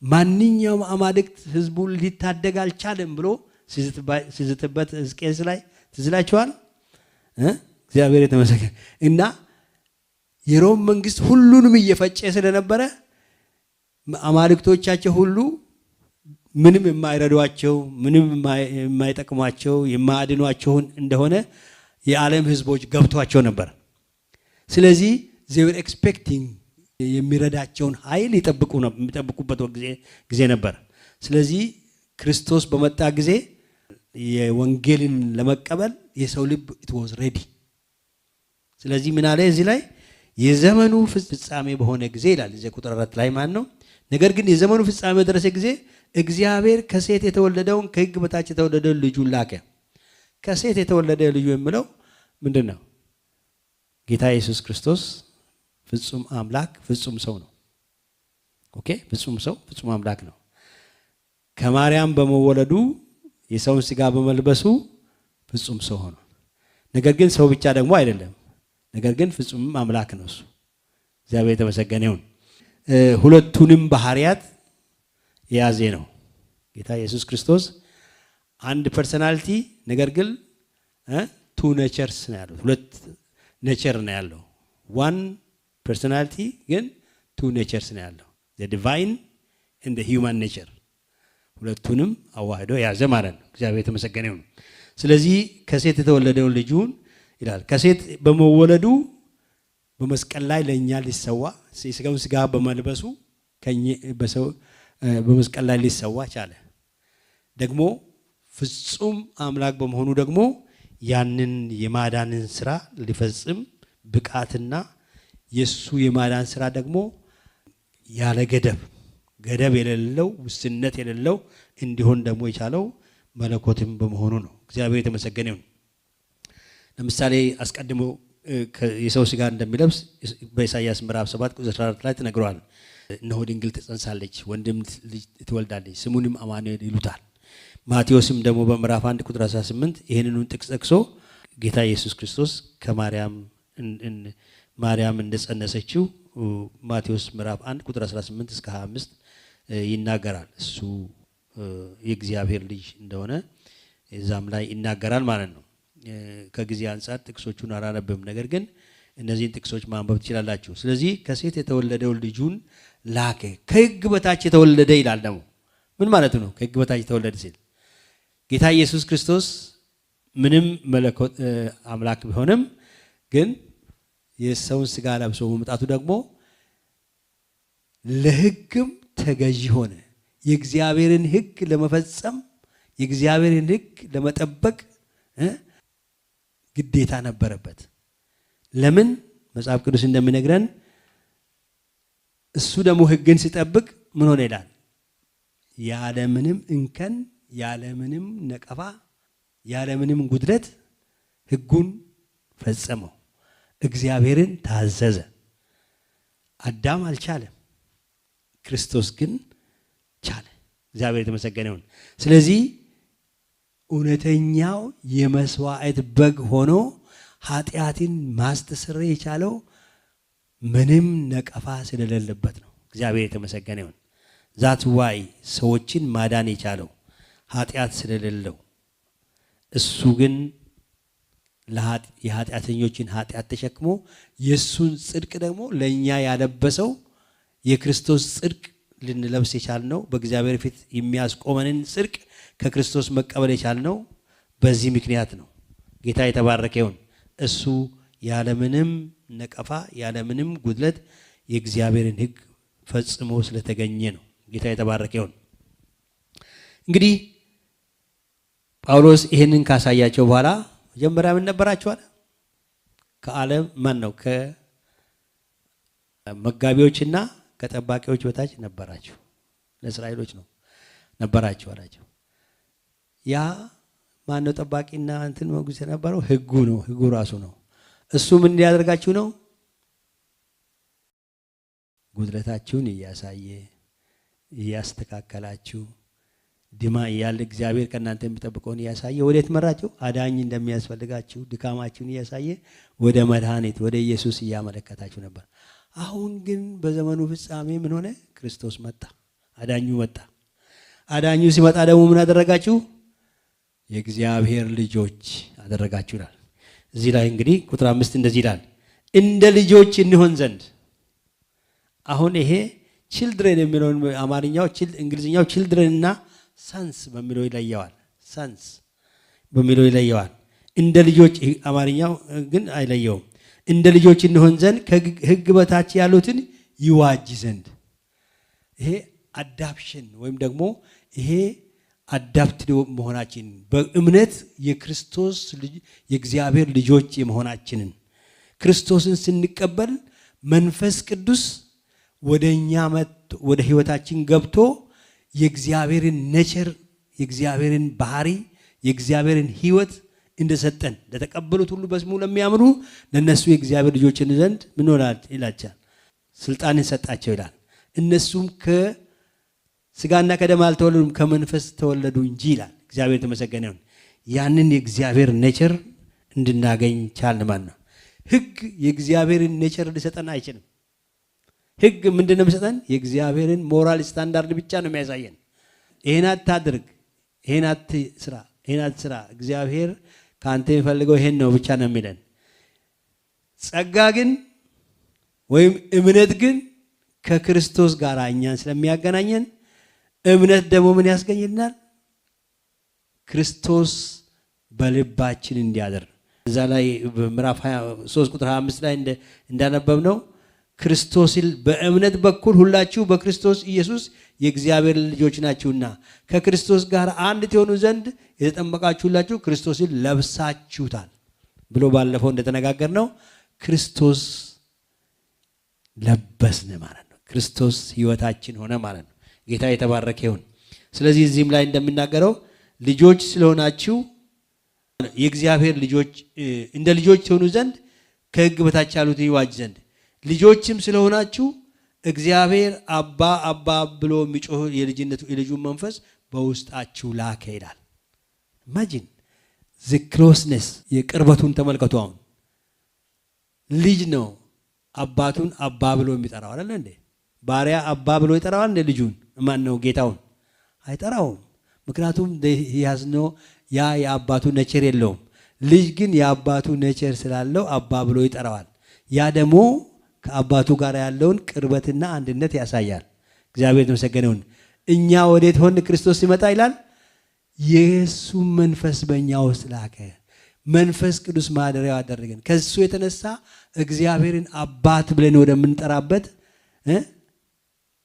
ማንኛውም አማልክት ህዝቡን ሊታደግ አልቻለም ብሎ ሲዝትበት ሕዝቅያስ ላይ ትዝላችኋል። እግዚአብሔር የተመሰገነ እና የሮም መንግስት ሁሉንም እየፈጨ ስለነበረ አማልክቶቻቸው ሁሉ ምንም የማይረዷቸው ምንም የማይጠቅሟቸው የማያድኗቸውን እንደሆነ የዓለም ህዝቦች ገብቷቸው ነበር። ስለዚህ they were expecting የሚረዳቸውን ኃይል የሚጠብቁበት ጊዜ ነበር። ስለዚህ ክርስቶስ በመጣ ጊዜ የወንጌልን ለመቀበል የሰው ልብ it was ready። ስለዚህ ምን አለ እዚህ ላይ የዘመኑ ፍጻሜ በሆነ ጊዜ ይላል እዚህ ቁጥር 4 ላይ ማን ነው? ነገር ግን የዘመኑ ፍጻሜ በደረሰ ጊዜ እግዚአብሔር ከሴት የተወለደውን ከሕግ በታች የተወለደውን ልጁን ላከ። ከሴት የተወለደ ልጁ የሚለው ምንድነው? ጌታ ኢየሱስ ክርስቶስ ፍጹም አምላክ ፍጹም ሰው ነው። ኦኬ፣ ፍጹም ሰው ፍጹም አምላክ ነው። ከማርያም በመወለዱ የሰውን ሥጋ በመልበሱ ፍጹም ሰው ሆኗል። ነገር ግን ሰው ብቻ ደግሞ አይደለም። ነገር ግን ፍጹም አምላክ ነው እሱ። እግዚአብሔር የተመሰገነ ይሁን። ሁለቱንም ባህሪያት የያዘ ነው ጌታ ኢየሱስ ክርስቶስ። አንድ ፐርሰናሊቲ ነገር ግን ቱ ኔቸርስ ነው ያለው። ሁለት ኔቸር ነው ያለው። ዋን ፐርሰናሊቲ ግን ቱ ኔቸርስ ነው ያለው። the divine and the human nature ሁለቱንም አዋህዶ የያዘ ማለት ነው። እግዚአብሔር የተመሰገነ ይሁን። ስለዚህ ከሴት የተወለደውን ልጁን ይላል ከሴት በመወለዱ በመስቀል ላይ ለኛ ሊሰዋ የሥጋውን ሥጋ በመልበሱ በመስቀል ላይ ሊሰዋ ቻለ። ደግሞ ፍጹም አምላክ በመሆኑ ደግሞ ያንን የማዳንን ስራ ሊፈጽም ብቃትና የሱ የማዳን ስራ ደግሞ ያለ ገደብ የሌለው ውስንነት የሌለው እንዲሆን ደግሞ የቻለው መለኮትም በመሆኑ ነው። እግዚአብሔር የተመሰገነ ይሁን። ለምሳሌ አስቀድሞ የሰው ሥጋ እንደሚለብስ በኢሳይያስ ምዕራፍ 7 ቁጥር 14 ላይ ተነግሯል። እነሆ ድንግል ትጸንሳለች፣ ወንድም ልጅ ትወልዳለች፣ ስሙንም አማኑኤል ይሉታል። ማቴዎስም ደግሞ በምዕራፍ 1 ቁጥር 18 ይህንኑ ጥቅስ ጠቅሶ ጌታ ኢየሱስ ክርስቶስ ማርያም እንደጸነሰችው ማቴዎስ ምዕራፍ 1 ቁጥር 18 እስከ 25 ይናገራል። እሱ የእግዚአብሔር ልጅ እንደሆነ እዛም ላይ ይናገራል ማለት ነው። ከጊዜ አንፃር ጥቅሶቹን አላነብም፣ ነገር ግን እነዚህን ጥቅሶች ማንበብ ትችላላችሁ። ስለዚህ ከሴት የተወለደው ልጁን ላከ። ከሕግ በታች የተወለደ ይላል። ደግሞ ምን ማለት ነው? ከሕግ በታች የተወለደ ሲል ጌታ ኢየሱስ ክርስቶስ ምንም መለኮት አምላክ ቢሆንም ግን የሰውን ሥጋ ለብሶ በመምጣቱ ደግሞ ለሕግም ተገዢ ሆነ። የእግዚአብሔርን ሕግ ለመፈጸም የእግዚአብሔርን ሕግ ለመጠበቅ ግዴታ ነበረበት። ለምን? መጽሐፍ ቅዱስ እንደሚነግረን እሱ ደግሞ ሕግን ሲጠብቅ ምን ሆነ ይላል? ያለምንም እንከን፣ ያለምንም ነቀፋ፣ ያለምንም ጉድለት ሕጉን ፈጸመው። እግዚአብሔርን ታዘዘ። አዳም አልቻለም፣ ክርስቶስ ግን ቻለ። እግዚአብሔር የተመሰገነ ይሁን። ስለዚህ እውነተኛው የመስዋዕት በግ ሆኖ ኃጢአትን ማስተስረይ የቻለው ምንም ነቀፋ ስለሌለበት ነው። እግዚአብሔር የተመሰገነ ይሁን። ዛት ዋይ ሰዎችን ማዳን የቻለው ኃጢአት ስለሌለው፣ እሱ ግን የኃጢአተኞችን ኃጢአት ተሸክሞ የሱን ጽድቅ ደግሞ ለኛ ያለበሰው የክርስቶስ ጽድቅ ልንለብስ የቻልነው በእግዚአብሔር ፊት የሚያስቆመንን ጽድቅ ከክርስቶስ መቀበል የቻልነው በዚህ ምክንያት ነው። ጌታ የተባረከ ይሁን። እሱ ያለምንም ነቀፋ ያለምንም ጉድለት የእግዚአብሔርን ሕግ ፈጽሞ ስለተገኘ ነው። ጌታ የተባረከ ይሁን። እንግዲህ ጳውሎስ ይሄንን ካሳያቸው በኋላ መጀመሪያ ምን ነበራችሁ አለ? ከዓለም ማን ነው? ከመጋቢዎችና ከጠባቂዎች በታች ነበራችሁ። ለእስራኤሎች ነው ነበራችሁ አላቸው። ያ ማን ነው? ጠባቂና እንትን መንግስት የነበረው ሕጉ ነው። ሕጉ ራሱ ነው። እሱ ምን እንዲያደርጋችሁ ነው? ጉድለታችሁን እያሳየ እያስተካከላችሁ ድማ ያለ እግዚአብሔር ከእናንተ የሚጠብቀውን እያሳየ ወዴት መራችሁ? አዳኝ እንደሚያስፈልጋችሁ ድካማችሁን እያሳየ ወደ መድኃኒት ወደ ኢየሱስ እያመለከታችሁ ነበር። አሁን ግን በዘመኑ ፍጻሜ ምን ሆነ? ክርስቶስ መጣ፣ አዳኙ መጣ። አዳኙ ሲመጣ ደግሞ ምን አደረጋችሁ? የእግዚአብሔር ልጆች አደረጋችሁ ይላል። እዚህ ላይ እንግዲህ ቁጥር 5 እንደዚህ ይላል፣ እንደ ልጆች እንሆን ዘንድ። አሁን ይሄ ችልድረን የሚለውን አማርኛው እንግሊዝኛው ችልድረን እና ሰንስ በሚለው ይለየዋል። ሰንስ በሚለው ይለየዋል። እንደ ልጆች አማርኛው ግን አይለየውም። እንደ ልጆች እንሆን ዘንድ ከሕግ በታች ያሉትን ይዋጅ ዘንድ። ይሄ አዳፕሽን ወይም ደግሞ ይሄ አዳፕትድ መሆናችን በእምነት የክርስቶስ የእግዚአብሔር ልጆች የመሆናችንን ክርስቶስን ስንቀበል መንፈስ ቅዱስ ወደኛ መጥቶ ወደ ህይወታችን ገብቶ የእግዚአብሔርን ኔቸር የእግዚአብሔርን ባህሪ የእግዚአብሔርን ህይወት እንደሰጠን ለተቀበሉት ሁሉ በስሙ ለሚያምኑ ለነሱ የእግዚአብሔር ልጆች ዘንድ ምን ሆናል ይላቻል ስልጣንን ሰጣቸው ይላል። እነሱም ከስጋና ከደም አልተወለዱም ከመንፈስ ተወለዱ እንጂ ይላል። እግዚአብሔር የተመሰገነ ይሁን። ያንን የእግዚአብሔር ኔቸር እንድናገኝ ቻልን ማለት ነው። ህግ የእግዚአብሔርን ኔቸር ሊሰጠን አይችልም። ህግ ምንድነው የሚሰጠን? የእግዚአብሔርን ሞራል ስታንዳርድ ብቻ ነው የሚያሳየን። ይሄን አታድርግ፣ ይሄን አትስራ፣ ይሄን አትስራ፣ እግዚአብሔር ካንተ የሚፈልገው ይሄን ነው ብቻ ነው የሚለን። ጸጋ ግን ወይም እምነት ግን ከክርስቶስ ጋር እኛን ስለሚያገናኘን እምነት ደግሞ ምን ያስገኝልናል? ክርስቶስ በልባችን እንዲያድር። እዛ ላይ በምዕራፍ 3 ቁጥር 25 ላይ እንዳነበብነው ክርስቶስን በእምነት በኩል ሁላችሁ በክርስቶስ ኢየሱስ የእግዚአብሔር ልጆች ናችሁና ከክርስቶስ ጋር አንድ ትሆኑ ዘንድ የተጠመቃችሁላችሁ ክርስቶስን ለብሳችሁታል ብሎ ባለፈው እንደተነጋገርነው ክርስቶስ ለበስን ማለት ነው። ክርስቶስ ህይወታችን ሆነ ማለት ነው። ጌታ የተባረከ ይሁን። ስለዚህ እዚህም ላይ እንደሚናገረው ልጆች ስለሆናችሁ የእግዚአብሔር ልጆች እንደ ልጆች ትሆኑ ዘንድ ከሕግ በታች ያሉትን ይዋጅ ዘንድ ልጆችም ስለሆናችሁ እግዚአብሔር አባ አባ ብሎ የሚጮህ የልጁን መንፈስ በውስጣችሁ ላከ ይላል። ኢማጂን ዘ ክሎስነስ የቅርበቱን ተመልከቱ። አሁን ልጅ ነው አባቱን አባ ብሎ የሚጠራው አይደል እንዴ? ባሪያ አባ ብሎ ይጠራዋል እንደ ልጁን? ማን ነው ጌታውን? አይጠራውም። ምክንያቱም ያዝነው ያ የአባቱ ኔቸር የለውም። ልጅ ግን የአባቱ ኔቸር ስላለው አባ ብሎ ይጠራዋል። ያ ደግሞ ከአባቱ ጋር ያለውን ቅርበትና አንድነት ያሳያል። እግዚአብሔር የተመሰገነ ይሁን። እኛ ወዴት ሆን? ክርስቶስ ሲመጣ ይላል የሱ መንፈስ በእኛ ውስጥ ላከ። መንፈስ ቅዱስ ማደሪያው አደረገን። ከሱ የተነሳ እግዚአብሔርን አባት ብለን ወደምንጠራበት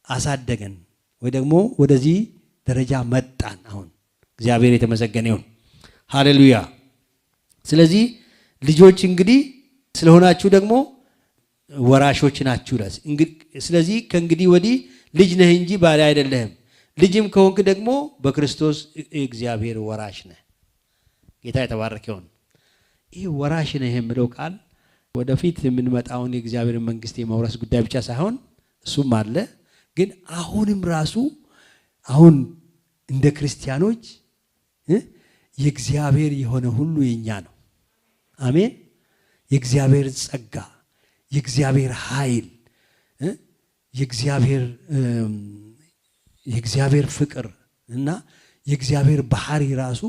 አሳደገን፣ ወይ ደግሞ ወደዚህ ደረጃ መጣን። አሁን እግዚአብሔር የተመሰገነ ይሁን። ሃሌሉያ። ስለዚህ ልጆች እንግዲህ ስለሆናችሁ ደግሞ ወራሾች ናችሁ። ስለዚህ ከእንግዲህ ወዲህ ልጅ ነህ እንጂ ባሪያ አይደለህም። ልጅም ከሆንክ ደግሞ በክርስቶስ እግዚአብሔር ወራሽ ነህ። ጌታ የተባረከ ይሁን። ይህ ወራሽ ነህ የሚለው ቃል ወደፊት የምንመጣውን የእግዚአብሔር መንግስት የመውረስ ጉዳይ ብቻ ሳይሆን እሱም አለ፣ ግን አሁንም ራሱ አሁን እንደ ክርስቲያኖች የእግዚአብሔር የሆነ ሁሉ የኛ ነው። አሜን። የእግዚአብሔር ጸጋ፣ የእግዚአብሔር ኃይል፣ የእግዚአብሔር ፍቅር እና የእግዚአብሔር ባህሪ ራሱ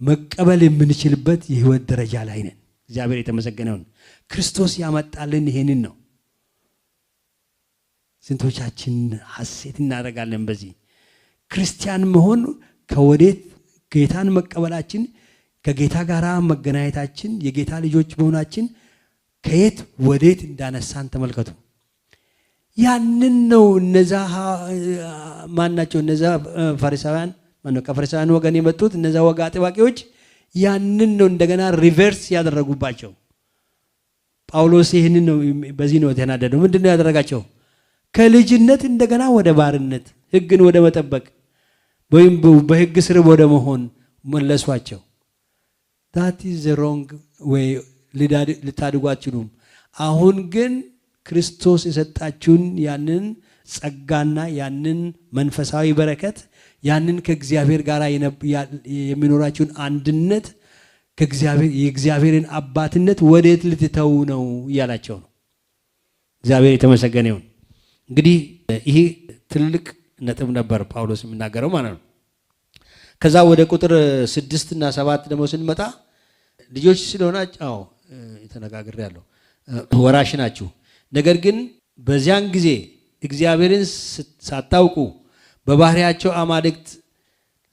መቀበል የምንችልበት የህይወት ደረጃ ላይ ነን። እግዚአብሔር የተመሰገነውን ክርስቶስ ያመጣልን ይሄንን ነው። ስንቶቻችን ሐሴት እናደርጋለን በዚህ ክርስቲያን መሆን ከወዴት ጌታን መቀበላችን ከጌታ ጋር መገናኘታችን የጌታ ልጆች መሆናችን ከየት ወዴት እንዳነሳን ተመልከቱ። ያንን ነው እነዛ ማናቸው እነዛ ፈሪሳውያን ከፈሪሳውያን ወገን የመጡት እነዛ ወግ አጥባቂዎች ያንን ነው እንደገና ሪቨርስ ያደረጉባቸው። ጳውሎስ ይህንን ነው በዚህ ነው የተናደደው። ምንድነው ያደረጋቸው? ከልጅነት እንደገና ወደ ባርነት ሕግን ወደ መጠበቅ ወይም በሕግ ስር ወደ መሆን መለሷቸው። that is the wrong way ልታድጉ አትችሉም። አሁን ግን ክርስቶስ የሰጣችሁን ያንን ጸጋና ያንን መንፈሳዊ በረከት ያንን ከእግዚአብሔር ጋር የሚኖራችሁን አንድነት የእግዚአብሔርን አባትነት ወዴት ልትተው ነው እያላቸው ነው። እግዚአብሔር የተመሰገነ ይሁን። እንግዲህ ይሄ ትልቅ ነጥብ ነበር ጳውሎስ የሚናገረው ማለት ነው። ከዛ ወደ ቁጥር 6 እና 7 ደግሞ ስንመጣ ልጆች ስለሆናችሁ ተነጋግሬያለሁ፣ ወራሽ ናችሁ። ነገር ግን በዚያን ጊዜ እግዚአብሔርን ሳታውቁ በባህሪያቸው አማልክት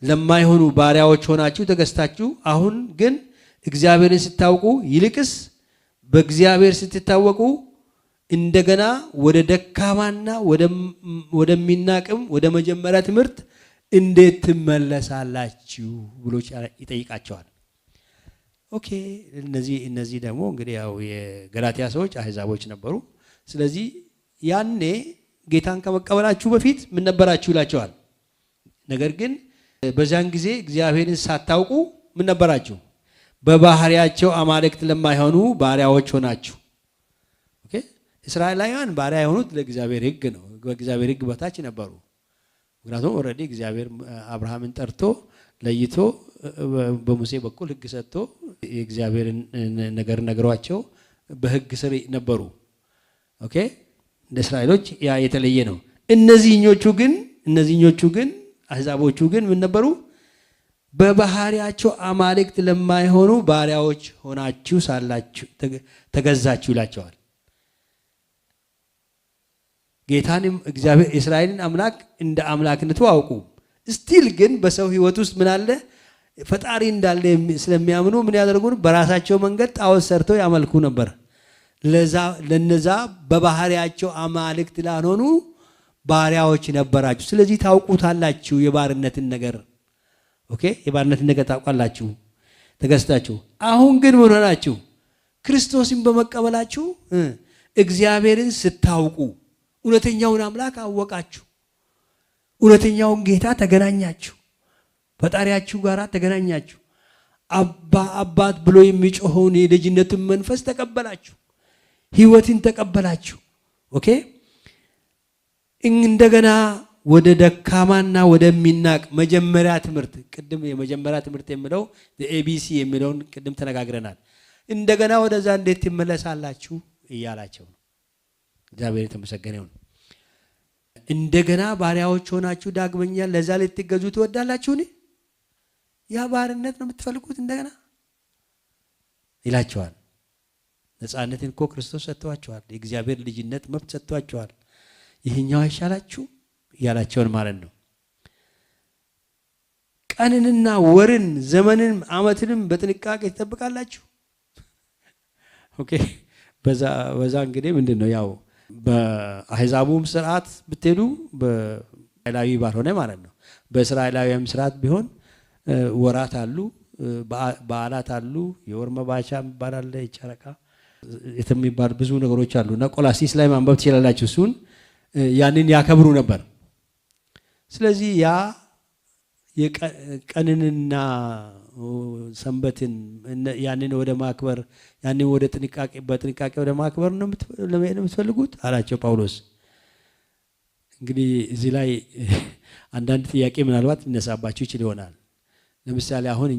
ለማይሆኑ ባሪያዎች ሆናችሁ ተገዝታችሁ፣ አሁን ግን እግዚአብሔርን ስታውቁ ይልቅስ በእግዚአብሔር ስትታወቁ እንደገና ወደ ደካማና ወደሚናቅም ወደ መጀመሪያ ትምህርት እንዴት ትመለሳላችሁ ብሎ ይጠይቃቸዋል። ኦኬ እነዚህ ደግሞ እንግዲህ ያው የገላትያ ሰዎች አህዛቦች ነበሩ። ስለዚህ ያኔ ጌታን ከመቀበላችሁ በፊት ምን ነበራችሁ ይላቸዋል። ነገር ግን በዛን ጊዜ እግዚአብሔርን ሳታውቁ ምን ነበራችሁ? በባህሪያቸው አማልክት ለማይሆኑ ባሪያዎች ሆናችሁ። ኦኬ እስራኤላውያን ባሪያ የሆኑት ለእግዚአብሔር ሕግ ነው። በእግዚአብሔር ሕግ በታች ነበሩ። ምክንያቱም ኦልሬዲ እግዚአብሔር አብርሃምን ጠርቶ ለይቶ በሙሴ በኩል ሕግ ሰጥቶ የእግዚአብሔርን ነገር ነግሯቸው በሕግ ስር ነበሩ። ኦኬ እንደ እስራኤሎች ያ የተለየ ነው። እነዚህኞቹ ግን አህዛቦቹ ግን ምን ነበሩ? በባህሪያቸው አማልክት ለማይሆኑ ባሪያዎች ሆናችሁ ሳላችሁ ተገዛችሁ ይላቸዋል። ጌታንም እግዚአብሔር እስራኤልን አምላክ እንደ አምላክነቱ አውቁ። ስቲል ግን በሰው ሕይወት ውስጥ ምን አለ? ፈጣሪ እንዳለ ስለሚያምኑ ምን ያደርጉ? በራሳቸው መንገድ ጣዖት ሰርተው ያመልኩ ነበር። ለነዛ በባህሪያቸው አማልክት ላልሆኑ ባሪያዎች ነበራችሁ። ስለዚህ ታውቁታላችሁ የባርነትን ነገር። ኦኬ የባርነትን ነገር ታውቃላችሁ ተገዝታችሁ። አሁን ግን ምን ሆናችሁ? ክርስቶስን በመቀበላችሁ እግዚአብሔርን ስታውቁ እውነተኛውን አምላክ አወቃችሁ። እውነተኛውን ጌታ ተገናኛችሁ። ፈጣሪያችሁ ጋር ተገናኛችሁ። አባት ብሎ የሚጮኸውን የልጅነትን መንፈስ ተቀበላችሁ። ሕይወትን ተቀበላችሁ። ኦኬ እንደገና ወደ ደካማና ወደሚናቅ መጀመሪያ ትምህርት፣ ቅድም የመጀመሪያ ትምህርት የሚለው ኤቢሲ የሚለውን ቅድም ተነጋግረናል። እንደገና ወደዛ እንዴት ትመለሳላችሁ እያላቸው ነው። እግዚአብሔር የተመሰገነ ይሁን። እንደገና ባሪያዎች ሆናችሁ ዳግመኛ ለዛ ልትገዙ ትወዳላችሁን? ያ ባርነት ነው የምትፈልጉት? እንደገና ይላቸዋል። ነፃነትን እኮ ክርስቶስ ሰጥቷቸዋል። የእግዚአብሔር ልጅነት መብት ሰጥቷቸዋል። ይህኛው አይሻላችሁ እያላቸውን ማለት ነው። ቀንንና ወርን ዘመንን ዓመትንም በጥንቃቄ ትጠብቃላችሁ። ኦኬ በዛ እንግዲህ ምንድን ነው ያው በአሕዛቡም ስርዓት ብትሄዱ በእስራኤላዊ ባልሆነ ማለት ነው። በእስራኤላዊም ስርዓት ቢሆን ወራት አሉ፣ በዓላት አሉ። የወር መባቻ የሚባል አለ፣ የጨረቃ የሚባል ብዙ ነገሮች አሉ እና ቆላሲስ ላይ ማንበብ ትችላላችሁ። እሱን ያንን ያከብሩ ነበር። ስለዚህ ያ የቀንንና ሰንበትን ያንን ወደ ማክበር ያንን ወደ በጥንቃቄ ወደ ማክበር ነው የምትፈልጉት አላቸው ጳውሎስ። እንግዲህ እዚህ ላይ አንዳንድ ጥያቄ ምናልባት ሊነሳባችሁ ይችል ይሆናል። ለምሳሌ አሁን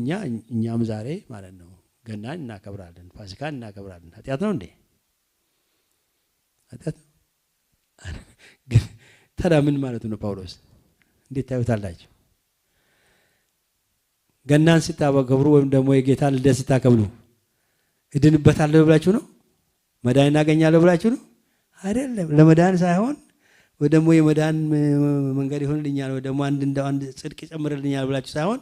እኛም ዛሬ ማለት ነው ገናን እናከብራለን፣ ፋሲካን እናከብራለን። ኃጢአት ነው እንዴ? ኃጢአት ነው። ታዲያ ምን ማለት ነው ጳውሎስ? እንዴት ታዩታላችሁ? ገናን ስታከብሩ ወይም ደግሞ የጌታን ልደት ስታከብሩ እድንበታለሁ ብላችሁ ነው? መዳን እናገኛለሁ ብላችሁ ነው? አይደለም። ለመዳን ሳይሆን ወይ ደግሞ የመዳን መንገድ ይሆንልኛል ወይ ደግሞ አንድ ጽድቅ ይጨምርልኛል ብላችሁ ሳይሆን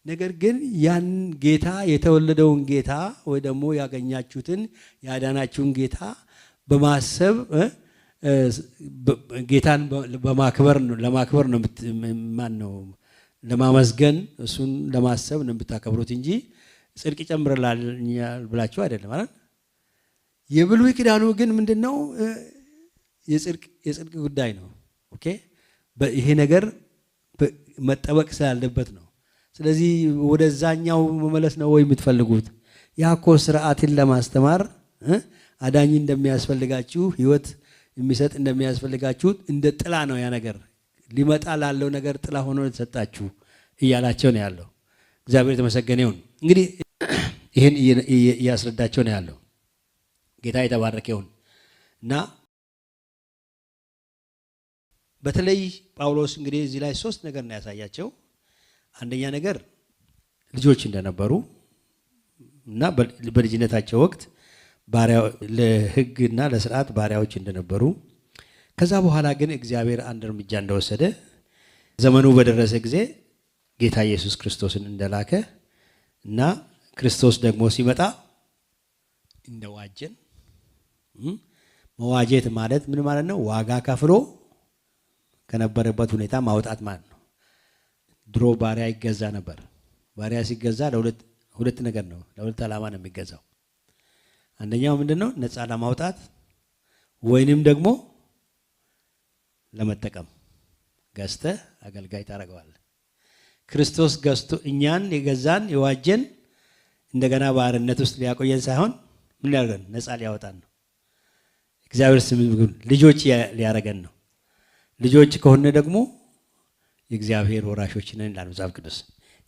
ነገር ግን ያን ጌታ የተወለደውን ጌታ ወይ ደግሞ ያገኛችሁትን ያዳናችሁን ጌታ በማሰብ ጌታን በማክበር ነው ለማክበር ነው ማን ነው ለማመስገን እሱን ለማሰብ ነው የምታከብሩት እንጂ ጽድቅ ይጨምርላል ብላችሁ አይደለም ማለት። የብሉይ ኪዳኑ ግን ምንድነው የጽድቅ ጉዳይ ነው። ኦኬ ይሄ ነገር መጠበቅ ስላለበት ነው። ስለዚህ ወደዛኛው መመለስ ነው ወይ የምትፈልጉት? ያኮ ስርዓትን ለማስተማር አዳኝ እንደሚያስፈልጋችሁ ህይወት የሚሰጥ እንደሚያስፈልጋችሁ እንደ ጥላ ነው ያ ነገር ሊመጣ ላለው ነገር ጥላ ሆኖ ተሰጣችሁ እያላቸው ነው ያለው። እግዚአብሔር የተመሰገነ ይሁን። እንግዲህ ይሄን እያስረዳቸው ነው ያለው። ጌታ የተባረከ ይሁን እና በተለይ ጳውሎስ እንግዲህ እዚህ ላይ 3 ነገር ነው ያሳያቸው። አንደኛ ነገር ልጆች እንደነበሩ እና በልጅነታቸው ወቅት ባሪያ ለሕግና ለሥርዓት ባሪያዎች እንደነበሩ፣ ከዛ በኋላ ግን እግዚአብሔር አንድ እርምጃ እንደወሰደ ዘመኑ በደረሰ ጊዜ ጌታ ኢየሱስ ክርስቶስን እንደላከ እና ክርስቶስ ደግሞ ሲመጣ እንደዋጀን። መዋጀት ማለት ምን ማለት ነው? ዋጋ ከፍሎ ከነበረበት ሁኔታ ማውጣት ማለት ነው። ድሮ ባሪያ ይገዛ ነበር። ባሪያ ሲገዛ ለሁለት ነገር ነው፣ ለሁለት ዓላማ ነው የሚገዛው። አንደኛው ምንድነው? ነፃ ለማውጣት ወይንም ደግሞ ለመጠቀም። ገዝተህ አገልጋይ ታደርገዋለህ። ክርስቶስ ገዝቶ እኛን የገዛን የዋጀን እንደገና ባርነት ውስጥ ሊያቆየን ሳይሆን ምን ሊያደርገን? ነፃ ሊያወጣን ነው። እግዚአብሔር ስም ልጆች ሊያደርገን ነው። ልጆች ከሆነ ደግሞ የእግዚአብሔር ወራሾች ነን ይላል መጽሐፍ ቅዱስ።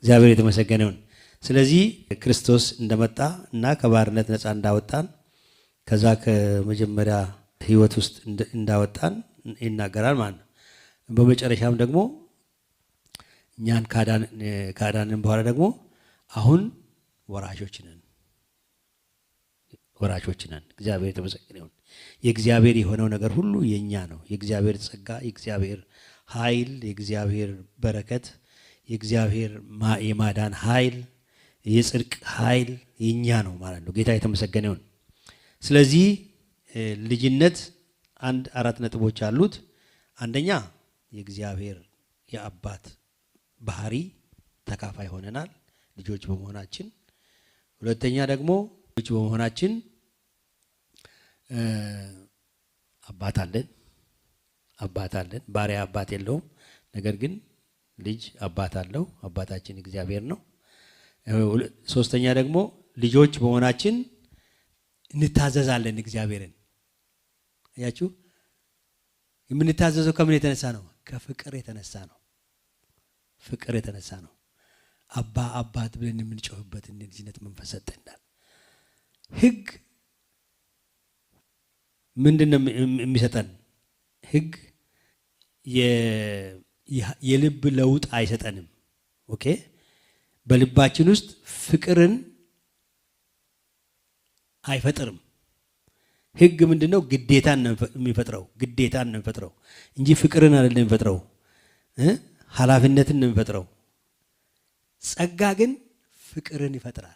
እግዚአብሔር የተመሰገነ ይሁን። ስለዚህ ክርስቶስ እንደመጣ እና ከባርነት ነፃ እንዳወጣን ከዛ ከመጀመሪያ ህይወት ውስጥ እንዳወጣን ይናገራል ማለት ነው። በመጨረሻም ደግሞ እኛን ካዳንን በኋላ ደግሞ አሁን ወራሾች ነን። እግዚአብሔር የተመሰገነ ይሁን። የእግዚአብሔር የሆነው ነገር ሁሉ የኛ ነው። የእግዚአብሔር ጸጋ፣ የእግዚአብሔር ኃይል፣ የእግዚአብሔር በረከት፣ የእግዚአብሔር የማዳን ኃይል፣ የጽድቅ ኃይል የኛ ነው ማለት ነው። ጌታ የተመሰገነ ይሁን። ስለዚህ ልጅነት 4 ነጥቦች አሉት። አንደኛ የእግዚአብሔር የአባት ባህሪ ተካፋይ ሆነናል ልጆች በመሆናችን። ሁለተኛ ደግሞ ልጆች በመሆናችን አባት አለን። ባሪያ አባት የለውም። ነገር ግን ልጅ አባት አለው። አባታችን እግዚአብሔር ነው። ሶስተኛ ደግሞ ልጆች በመሆናችን እንታዘዛለን እግዚአብሔርን። አያችሁ፣ የምንታዘዘው ከምን የተነሳ ነው? ከፍቅር የተነሳ ነው። ፍቅር የተነሳ ነው። አባት ብለን የምንጮህበት ልጅነት መንፈስ ሰጠናል። ሕግ ምንድነው የሚሰጠን? ሕግ የልብ ለውጥ አይሰጠንም። ኦኬ፣ በልባችን ውስጥ ፍቅርን አይፈጥርም። ሕግ ምንድነው? ግዴታን ነው የሚፈጥረው እንጂ ፍቅርን አይደለም የሚፈጥረው። ኃላፊነትን ነው የሚፈጥረው። ጸጋ ግን ፍቅርን ይፈጥራል።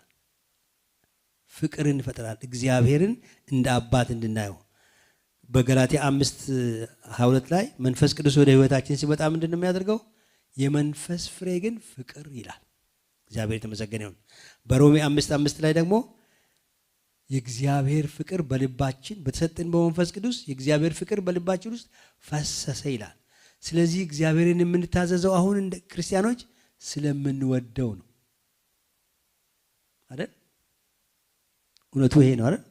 እግዚአብሔርን እንደ አባት እንድናየው በገላትያ 5:22 ላይ መንፈስ ቅዱስ ወደ ህይወታችን ሲመጣ ምንድነው የሚያደርገው? የመንፈስ ፍሬ ግን ፍቅር ይላል። እግዚአብሔር የተመሰገነ ይሁን። በሮሜ 5:5 ላይ ደግሞ የእግዚአብሔር ፍቅር በልባችን በተሰጠን በመንፈስ ቅዱስ የእግዚአብሔር ፍቅር በልባችን ውስጥ ፈሰሰ ይላል። ስለዚህ እግዚአብሔርን የምንታዘዘው አሁን እንደ ክርስቲያኖች ስለምንወደው ነው አይደል? እውነቱ ይሄ ነው አይደል?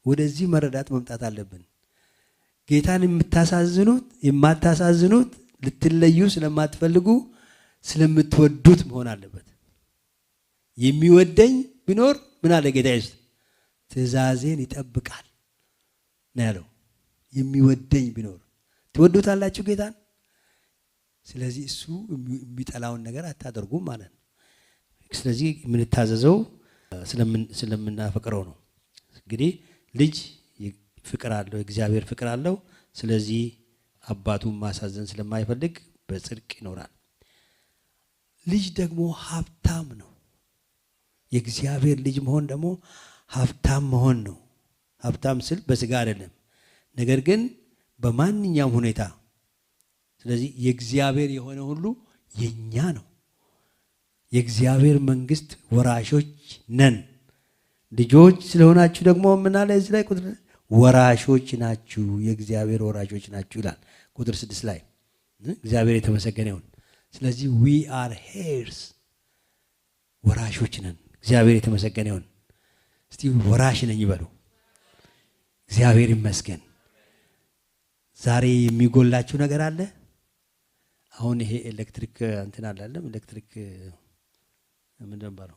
ወደዚህ መረዳት መምጣት አለብን። ጌታን የማታሳዝኑት ልትለዩ ስለማትፈልጉ ስለምትወዱት መሆን አለበት። የሚወደኝ ቢኖር ምን አለ ጌታ ኢየሱስ? ትእዛዜን ይጠብቃል ነው ያለው። የሚወደኝ ቢኖር ትወዱታላችሁ ጌታን። ስለዚህ እሱ የሚጠላውን ነገር አታደርጉም ማለት ነው። ስለዚህ የምንታዘዘው ስለምናፈቅረው ነው። እንግዲህ ልጅ ፍቅር አለው፣ እግዚአብሔር ፍቅር አለው። ስለዚህ አባቱን ማሳዘን ስለማይፈልግ በጽድቅ ይኖራል። ልጅ ደግሞ ሀብታም ነው። የእግዚአብሔር ልጅ መሆን ደግሞ ሀብታም መሆን ነው። ሀብታም ስል በስጋ አይደለም፣ ነገር ግን በማንኛውም ሁኔታ። ስለዚህ የእግዚአብሔር የሆነ ሁሉ የኛ ነው። የእግዚአብሔር መንግስት ወራሾች ነን። ልጆች ስለሆናችሁ ደግሞ ምን አለ እዚህ ላይ ቁጥር ወራሾች ናችሁ፣ የእግዚአብሔር ወራሾች ናችሁ ይላል ቁጥር 6 ላይ። እግዚአብሔር የተመሰገነ ይሁን። ስለዚህ we are heirs፣ ወራሾች ነን። እግዚአብሔር የተመሰገነ ይሁን። እስቲ ወራሽ ነኝ ይበሉ። እግዚአብሔር ይመስገን። ዛሬ የሚጎላችሁ ነገር አለ? አሁን ይሄ ኤሌክትሪክ እንትን አለ አይደል? ኤሌክትሪክ ምን ነበር?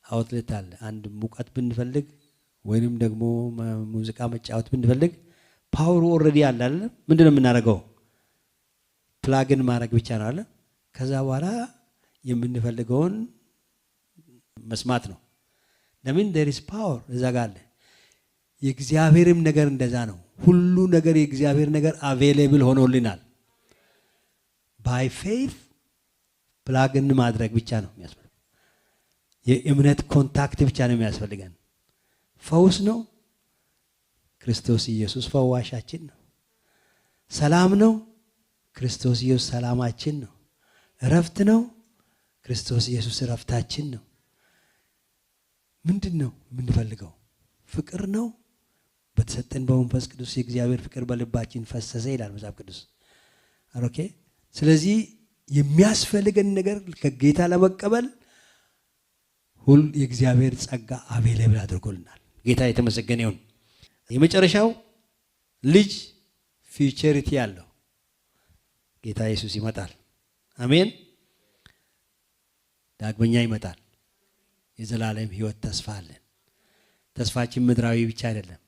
አውትሌት አለ። አንድ ሙቀት ብንፈልግ ወይንም ደግሞ ሙዚቃ መጫወት ብንፈልግ ፓወሩ ኦልሬዲ አለ አይደል? ምንድነው የምናደርገው? ፕላግን ማድረግ ብቻ ነው አለ። ከዛ በኋላ የምንፈልገውን መስማት ነው። ለምን? there is power እዛ ጋር አለ። የእግዚአብሔርም ነገር እንደዛ ነው። ሁሉ ነገር የእግዚአብሔር ነገር አቬሌብል ሆኖልናል። ባይ ፌይት ፕላግን ማድረግ ብቻ ነው የሚያስፈልገን። የእምነት ኮንታክት ብቻ ነው የሚያስፈልገን። ፈውስ ነው፣ ክርስቶስ ኢየሱስ ፈዋሻችን ነው። ሰላም ነው፣ ክርስቶስ ኢየሱስ ሰላማችን ነው። እረፍት ነው፣ ክርስቶስ ኢየሱስ እረፍታችን ነው። ምንድን ነው የምንፈልገው? ፍቅር ነው። በተሰጠን በመንፈስ ቅዱስ የእግዚአብሔር ፍቅር በልባችን ፈሰሰ ይላል መጽሐፍ ቅዱስ። ኦኬ። ስለዚህ የሚያስፈልገን ነገር ከጌታ ለመቀበል ሁሉ የእግዚአብሔር ጸጋ አቬሌብል አድርጎልናል። ጌታ የተመሰገነ ይሁን። የመጨረሻው ልጅ ፊውቸሪቲ ያለው ጌታ ኢየሱስ ይመጣል። አሜን። ዳግመኛ ይመጣል። የዘላለም ሕይወት ተስፋ አለን። ተስፋችን ምድራዊ ብቻ አይደለም፣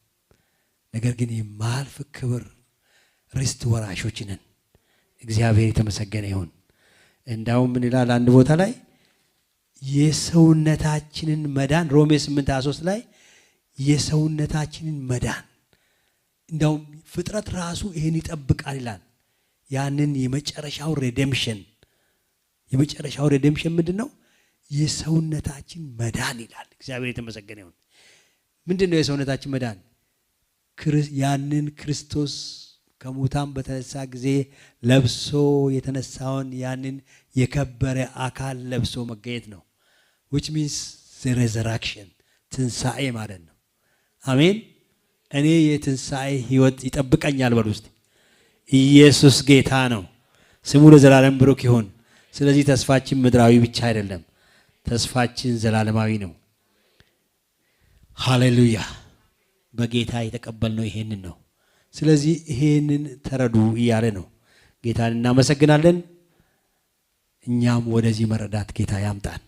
ነገር ግን የማያልፍ ክብር ርስት ወራሾች ነን። እግዚአብሔር የተመሰገነ ይሁን። እንዳውም ምን ይላል አንድ ቦታ ላይ የሰውነታችንን መዳን ሮሜ 8:23 ላይ የሰውነታችንን መዳን እንዳውም ፍጥረት ራሱ ይሄን ይጠብቃል ይላል። ያንን የመጨረሻው ሬዴምፕሽን ምንድነው? የሰውነታችን መዳን ይላል። እግዚአብሔር የተመሰገነ ይሁን። ምንድነው የሰውነታችን መዳን? ያንን ክርስቶስ ከሙታን በተነሳ ጊዜ ለብሶ የተነሳውን ያንን የከበረ አካል ለብሶ መገኘት ነው። which means the resurrection ትንሣኤ ማለት ነው። አሜን። እኔ የትንሣኤ ሕይወት ይጠብቀኛል በሉ እስቲ። ኢየሱስ ጌታ ነው። ስሙ ለዘላለም ብሩክ ይሁን። ስለዚህ ተስፋችን ምድራዊ ብቻ አይደለም፣ ተስፋችን ዘላለማዊ ነው። ሃሌሉያ። በጌታ የተቀበልነው ይሄንን ነው። ስለዚህ ይሄንን ተረዱ እያለ ነው። ጌታን እናመሰግናለን። እኛም ወደዚህ መረዳት ጌታ ያምጣን።